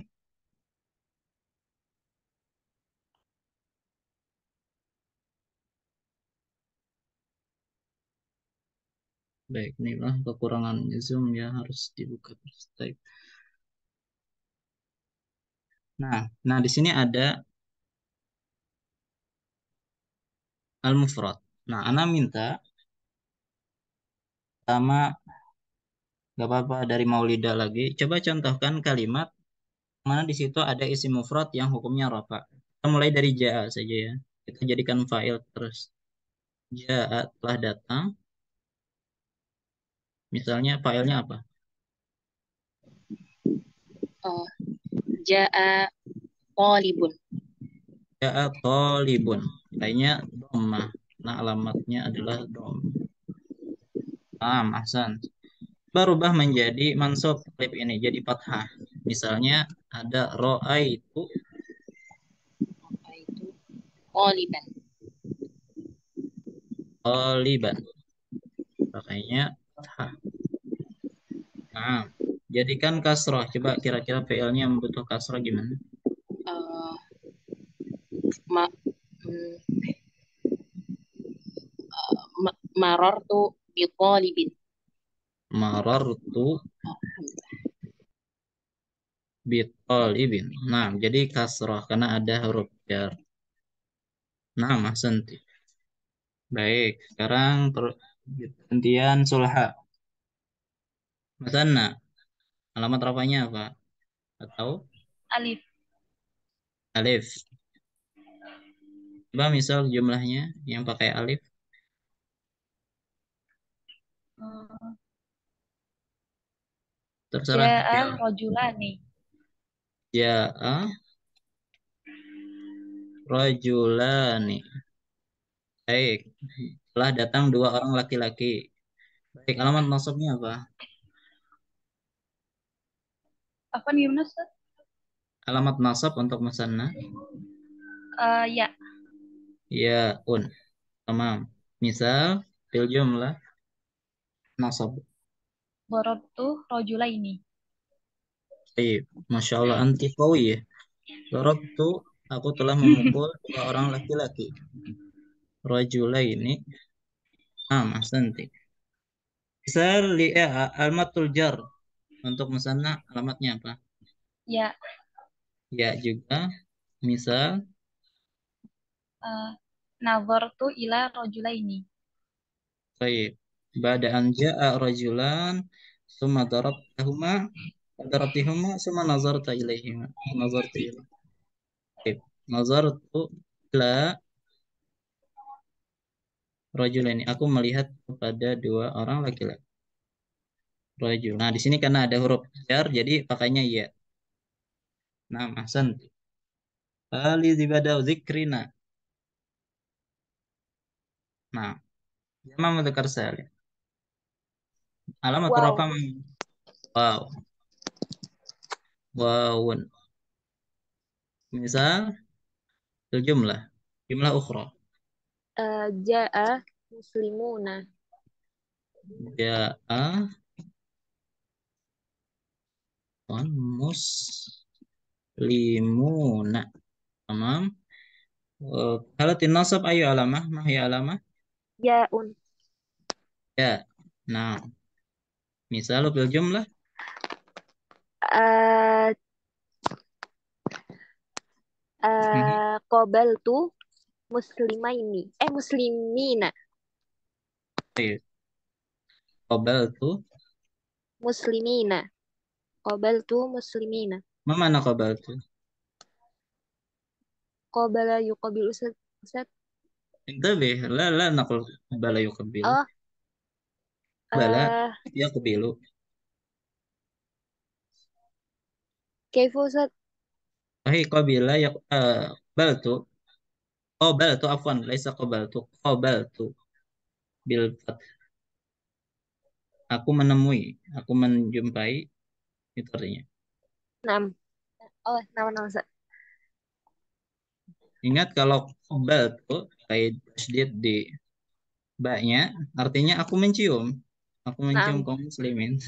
Baik, inilah kekurangan Zoom ya, harus dibuka terus. Baik. Nah, di sini ada al-mufrad. Nah, Ana minta sama gak apa-apa dari Maulida lagi. Coba contohkan kalimat mana di situ ada isim mufrad yang hukumnya rafa. Kita mulai dari jaa saja ya. Kita jadikan fa'il terus. Jaa telah datang. Misalnya fa'ilnya apa? Oh, ja'a talibun. Jaa talibun. Lainnya dhammah. Nah, alamatnya adalah dhammah. Ahsan. Berubah menjadi mansub alif ini jadi fathah. Misalnya ada ro'aitu Itu taliban. taliban. Makanya fathah. Nah, jadikan kasroh. Coba kira-kira fi'ilnya yang butuh kasroh gimana? Uh, ma, mm, maror tuh bi talibin. Marartu bitalibin. Nah, jadi kasroh karena ada huruf jar. Nah, ahsanti. Baik, sekarang gantian sulha. Masanna, alamat rafanya apa? Atau Alif. alif? Coba misal jumlahnya yang pakai alif. Terserah. Ja'a Ya. rojulani. Ja'a rajulani. Baik. Telah datang 2 orang laki-laki. Baik, alamat nasabnya apa? Apa nih Yunus? Alamat nasab untuk musanna? Ya. Ya, un. Tamam. Misal, fil jumlah nasab. Darabtu rojulaini. Baik. Masya Allah, anti qawi ya. Darabtu, aku telah memukul dua orang laki-laki. Rajulaini. Ahsanti. Misal almatul jar. Untuk musanna alamatnya apa? Ya. Ya juga. Misal Nazartu ila rajulaini. baik. Ba'da an ja'a rajulan summa darabtihuma summa nazarta ilaihima. Nazartu ilaih. Baik. Nazartu ila rajulaini. Aku melihat kepada dua orang laki-laki. Rajul. Nah, di sini karena ada huruf jar jadi pakainya ya. Nah, ahsanti. Ali zibadaw zikrina. Nah, jama mudzakkar salim. Alamat Wow. rafa wow. Wawun. Misal jumlah. Jumlah ukhra. Ja'a muslimuna. Ja'a muslimuna. Tamam. Kalau tinasab ayo alamah, mah ya alamah. Ja'un. Ya. Nah, misal bil jumlah Uh, Qabaltu muslimaini. Muslimina. qabal tu. Muslimina. Qabaltu muslimina. Ma mana qabal tu? Qabala yuqabil Ustaz. Intabih, la naqul bala yuqabbil. Oh. Bala yaqbilu. Kaifa Ustaz? Qabila bal tu. Qabal tu afwan, laisa qabal tu. Qabal tu bil fath. Aku menemui, aku menjumpai itu artinya. 6. Oh, nama Ustaz. Ingat kalau qabal tu kayak tasydid di ba-nya artinya aku mencium. Aku mencium kaum muslimin.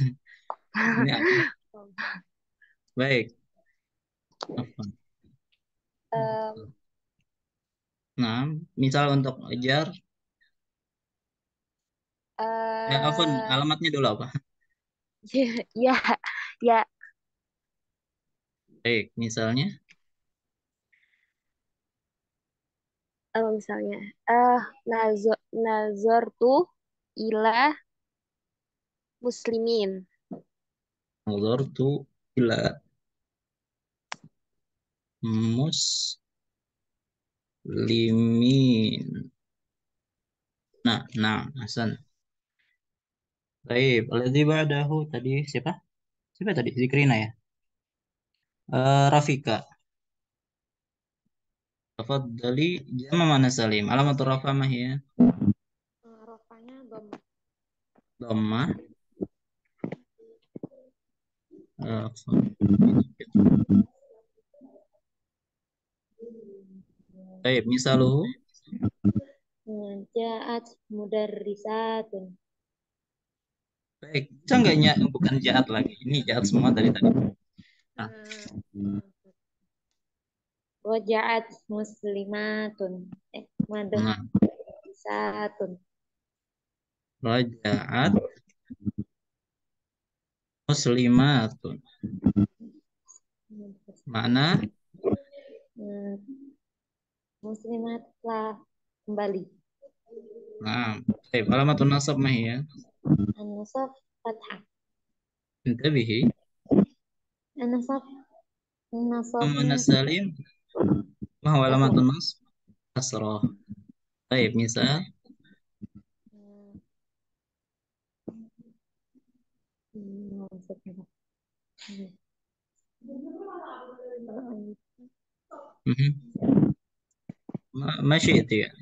Ini apa? Baik. Afwan. Nah, misal untuk ajar afwan, alamatnya dulu apa? Ya. Baik, misalnya Misalnya nazartu ila muslimin. nazartu ila muslimin. Nah, Hasan. Baik, alladzi ba'dahu tadi siapa? Siapa tadi? Zikrina ya. Rafika. Tafadhali jama mana salim. Alamatur rafa mah ya. Rafanya dhamma. Dhammah. Baik, misaluhu Ja'at mudarrisatun. baik, bisa enggaknya bukan jahat lagi. Ini jahat semua dari tadi. Nah. Waja'at muslimatun. Mudarrisatun. Raja'at muslimatun. Mana? Muslimat telah kembali. Nah, baik, alamatun nasab mah ya. An-nasab fathah. Intabihi. An-nasab Mana salim. Mah alamatun nasab kasrah. Baik, misal masih itu ya.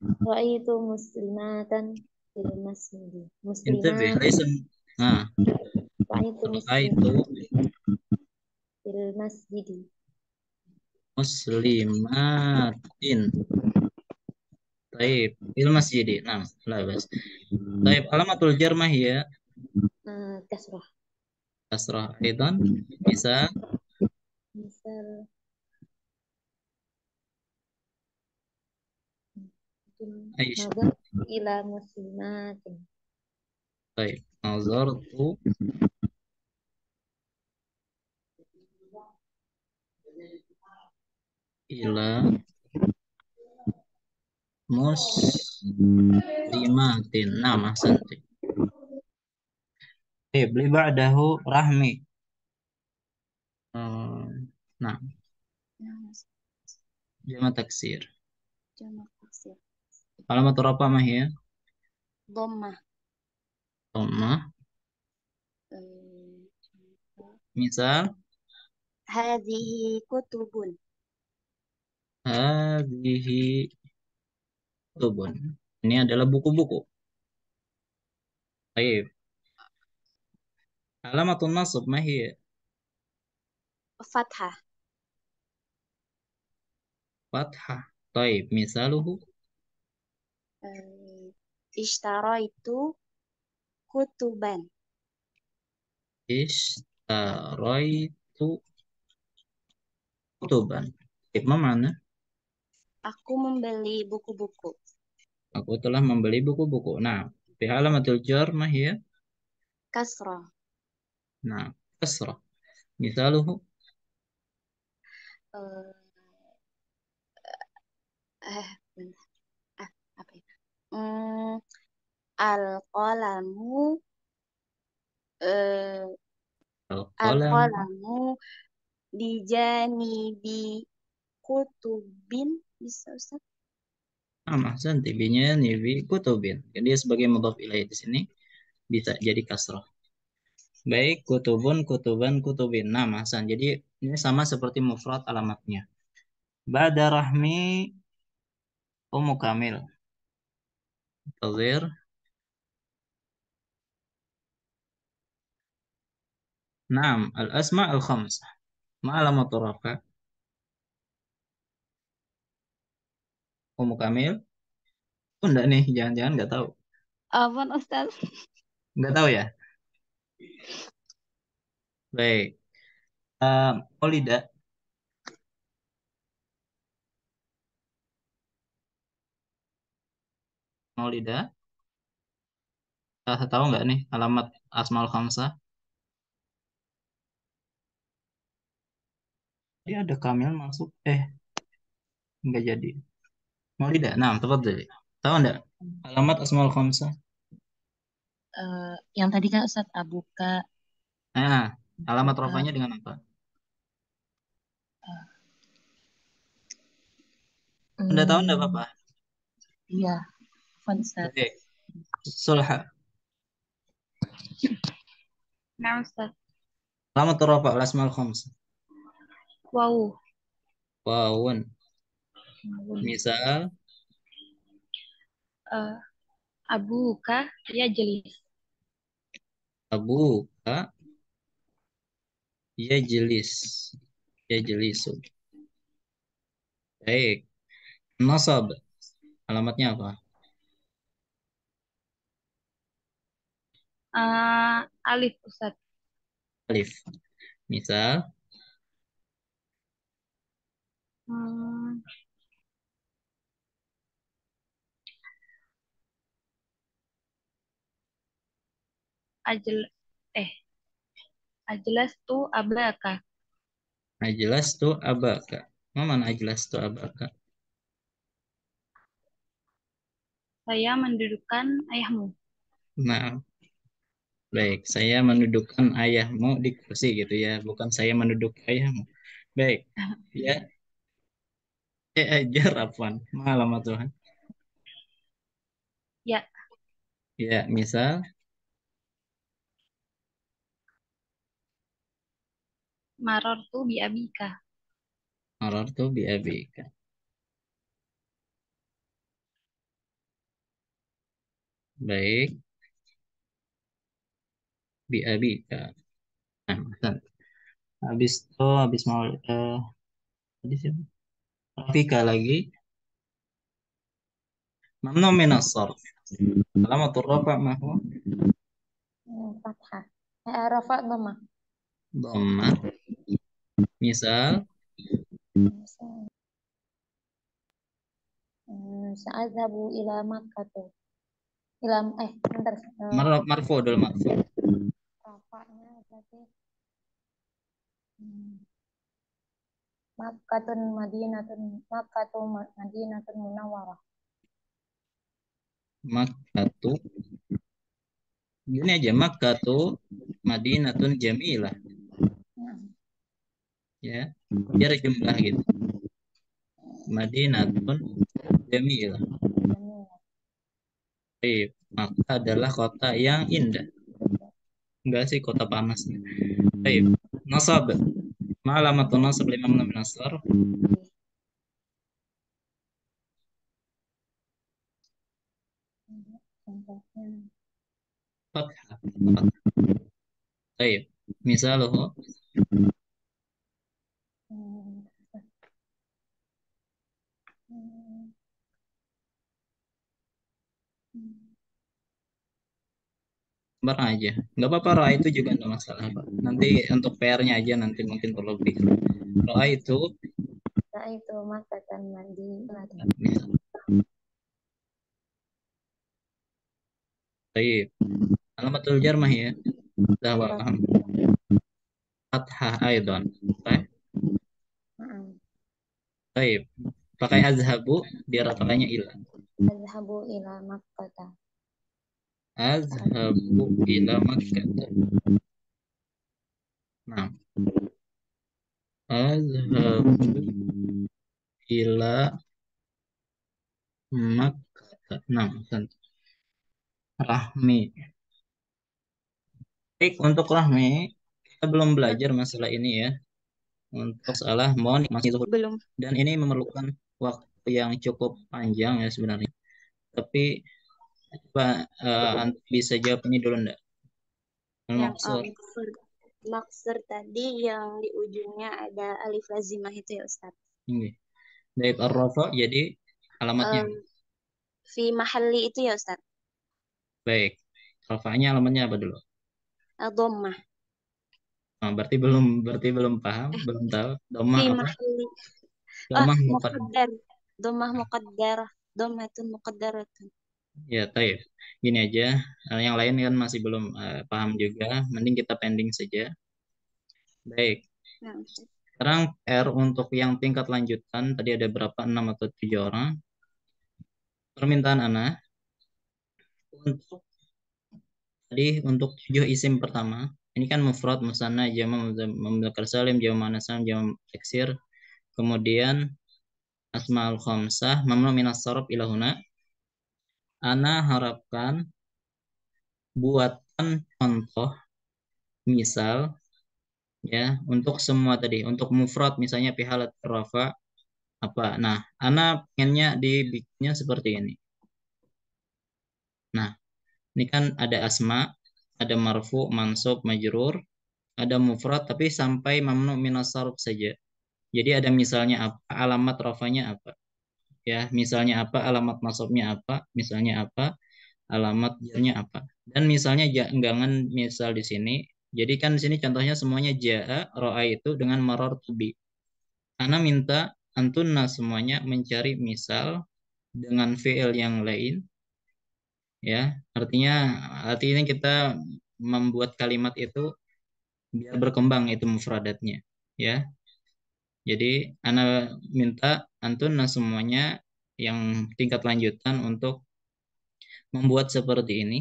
Ra'aitu muslimatan fil masjid. Intabih, laisa Ra'aitu muslimatin fil masjid. Muslimatin. Baik, fil masjid. Nah, la bas. Baik, alamatul jar mah ya. Kasrah. kasrah aidan. Misal Misal Aisyah. nazar ila muslimatin. Baik. Nazartu ila muslimatin. Nah, ahsanti. Beli ba'dahu rahmi. Nah, jama taksir. Jamak taksir. Alamat rafa mah ya? Dhammah. Dhammah. Eh, Misal Hadhihi kutubun. hadhihi kutubun. Ini adalah buku-buku. Baik. Alamatun nasab mah ya? Fathah. Fathah. Baik, misaluhu Ishtaraitu kutuban. Ishtaraitu kutuban. Apa mana? Aku membeli buku-buku. Aku telah membeli buku-buku. Nah, fi alamatul jar mah ya? Kasrah. Nah, kasrah. Misaluhu Eh, bentar. Apa itu? Al-qalamu eh, al-qalam. al-qalamu bijanibi kutubin. Bisa Ustaz? Ahsan tibinya nibi kutubin. Jadi dia sebagai mudhaf ilaih di sini bisa jadi kasrah. Baik, kutubun, kutuban, kutubin. Nah, ahsan. Jadi ini sama seperti mufrad alamatnya. Ba'da rahmi Ummu Kamil. Tazir. Naam, al-asma al-khamsah. Ma alamatul rafa? Ummu Kamil. Oh, enggak nih, jangan-jangan enggak tahu. Apaan Ustaz? Enggak tahu ya? Baik. Maulida. Maulida. Tahu nggak nih alamat Asmaul Khamsah? Dia ada Kamil masuk. Nggak jadi. Maulida. Nah, tepat jadi. Tahu nggak alamat Asmaul Khamsah? Yang tadi kan Ustadz Abuka, Nah, alamat Buka, rofanya dengan apa? Anda tahu nggak hmm, apa-apa? iya, Afwan Ustadz. Baik. Sulha. Nah, Ustaz. Alamat rofa Asmaul Khamsah. Wow. Wawun. Misal Eh, abuka ya jelis. Abuka ya jelis. Ya jelisu. Baik. Nasab. Alamatnya apa? Alif, Ustaz. Alif. Misal Hmm, ajel eh ajelas tu abaka. Ajlas tu abaka. Mana ajlas tu abaka? Saya mendudukkan ayahmu. Nah, baik. Saya mendudukkan ayahmu di kursi gitu ya. Bukan saya menduduk ayahmu. Baik. Ya, ajar apaan? Malam Tuhan. Ya, Ya, misal maror tu bi abika. marartu bi abika. Baik, bi abika. Nah, misal. Habis mau tadi siapa? Rafika lagi. Mamnu minas sarf. Alamatul rafa' ma huwa? Fathah. Rafa dhamma. Dhammah. Misal Sa'adhabu ila Makkah. Bentar. marfu dulu marfu. Rafa'nya berarti Makkatun Madinatun Munawwarah. Makkatu. Ini aja Makkatu Madinatun Jamilah. Ya, biar jumlah gitu. Madinatun Jamilah. Baik, Makkah adalah kota yang indah. Enggak sih kota panas. Baik, nasab. Ma'alamatun nasab lima min nasar. Fathah. Baik, misaluhu barang aja. Nggak apa-apa, roa itu juga nggak masalah, Pak. Nanti untuk PR-nya aja nanti mungkin perlu lebih. Roa itu Makkatan Madinatun. Baik. Alamatul jarmah ya. Dah paham. Fathah aidan. Baik. Pakai azhabu biar pakainya ilah. Azhabu ila Makkah. Azhabu ila Makkah. Nah. Azhabu ila Makkah. Nah, Rahmi. Baik, untuk Rahmi, kita belum belajar masalah ini ya. Untuk salah mohon masih Belum. dan ini memerlukan waktu yang cukup panjang ya sebenarnya. Tapi coba bisa jawab ini dulu enggak? Yang maksur tadi yang di ujungnya ada alif lazimah itu ya Ustaz. Ini. Baik, ar-rafa jadi alamatnya. Fi mahalli itu ya Ustaz. Baik. Rafa'nya alamatnya apa dulu? Dhammah. Nah, berarti belum paham, belum tahu. Dhammah Fi apa? mahalli. Dhammah Muqaddar. Dhammah muqaddarah. Dhammatun muqaddaratun. Ya, taib. Gini aja, yang lain kan masih belum paham juga. Mending kita pending saja. Baik. Nah, Sekarang R untuk yang tingkat lanjutan, tadi ada berapa? 6 atau 7 orang. Permintaan Ana untuk tadi untuk 7 isim pertama. Ini kan mufrad, musanna, jama' mudzakkar salim, jama' muannas salim, jama' taksir. Kemudian asmaul khamsah, mamnu minas sarf ila huna. Ana harapkan buatan contoh misal ya untuk semua tadi. Untuk mufrad misalnya fi halat rafa apa. Nah, ana pengennya dibikinnya seperti ini. Nah, ini kan ada asma, ada marfu, mansub, majrur, ada mufrad tapi sampai mamnu minas sarf saja. Jadi ada misalnya apa, alamat rafanya apa. Ya, misalnya apa, alamat nasabnya apa, misalnya apa, alamat jarnya apa. Dan misalnya jangan misal di sini. Jadi kan di sini contohnya semuanya jaa, ro'a itu dengan maror tubi. Ana minta antunna semuanya mencari misal dengan fi'il yang lain. Ya, artinya kita membuat kalimat itu biar berkembang itu mufradatnya. Ya, jadi ana minta antunna semuanya yang tingkat lanjutan untuk membuat seperti ini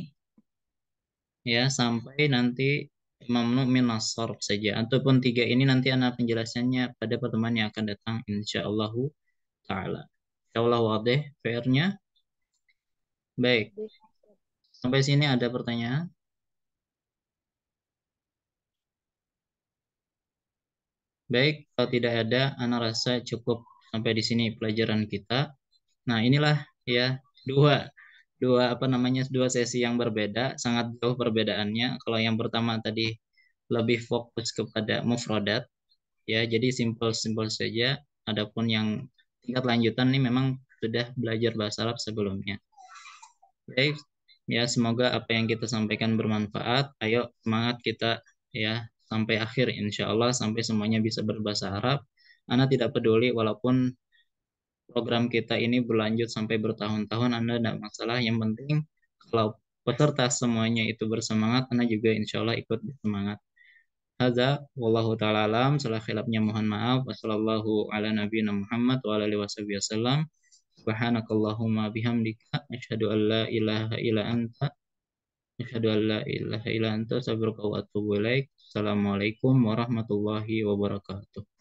ya sampai nanti mamnu min as-sarf saja ataupun 3 ini nanti anak penjelasannya pada pertemuan yang akan datang insyaallah taala. Insyaallah wadih PR-nya. Baik. Sampai sini ada pertanyaan? Baik, kalau tidak ada anak rasa cukup sampai di sini pelajaran kita. Nah, inilah ya dua dua sesi yang berbeda, sangat jauh perbedaannya. Kalau yang pertama tadi lebih fokus kepada mufradat, ya jadi simpel-simpel saja. Adapun yang tingkat lanjutan ini memang sudah belajar bahasa Arab sebelumnya. Baik, ya semoga apa yang kita sampaikan bermanfaat. Ayo semangat kita ya sampai akhir insya Allah, sampai semuanya bisa berbahasa Arab. Anda tidak peduli walaupun program kita ini berlanjut sampai bertahun-tahun, Anda tidak masalah. Yang penting kalau peserta semuanya itu bersemangat, Anda juga insya Allah ikut bersemangat. Hadza wallahu taala alam. Salah khilafnya mohon maaf. Wassallallahu ala nabiyina Muhammad wa ala alihi wasallam. Subhanakallahumma bihamdika asyhadu an la ilaha illa anta asyhadu an la ilaha illa anta astaghfiruka wa atubu ilaik. Assalamualaikum warahmatullahi wabarakatuh.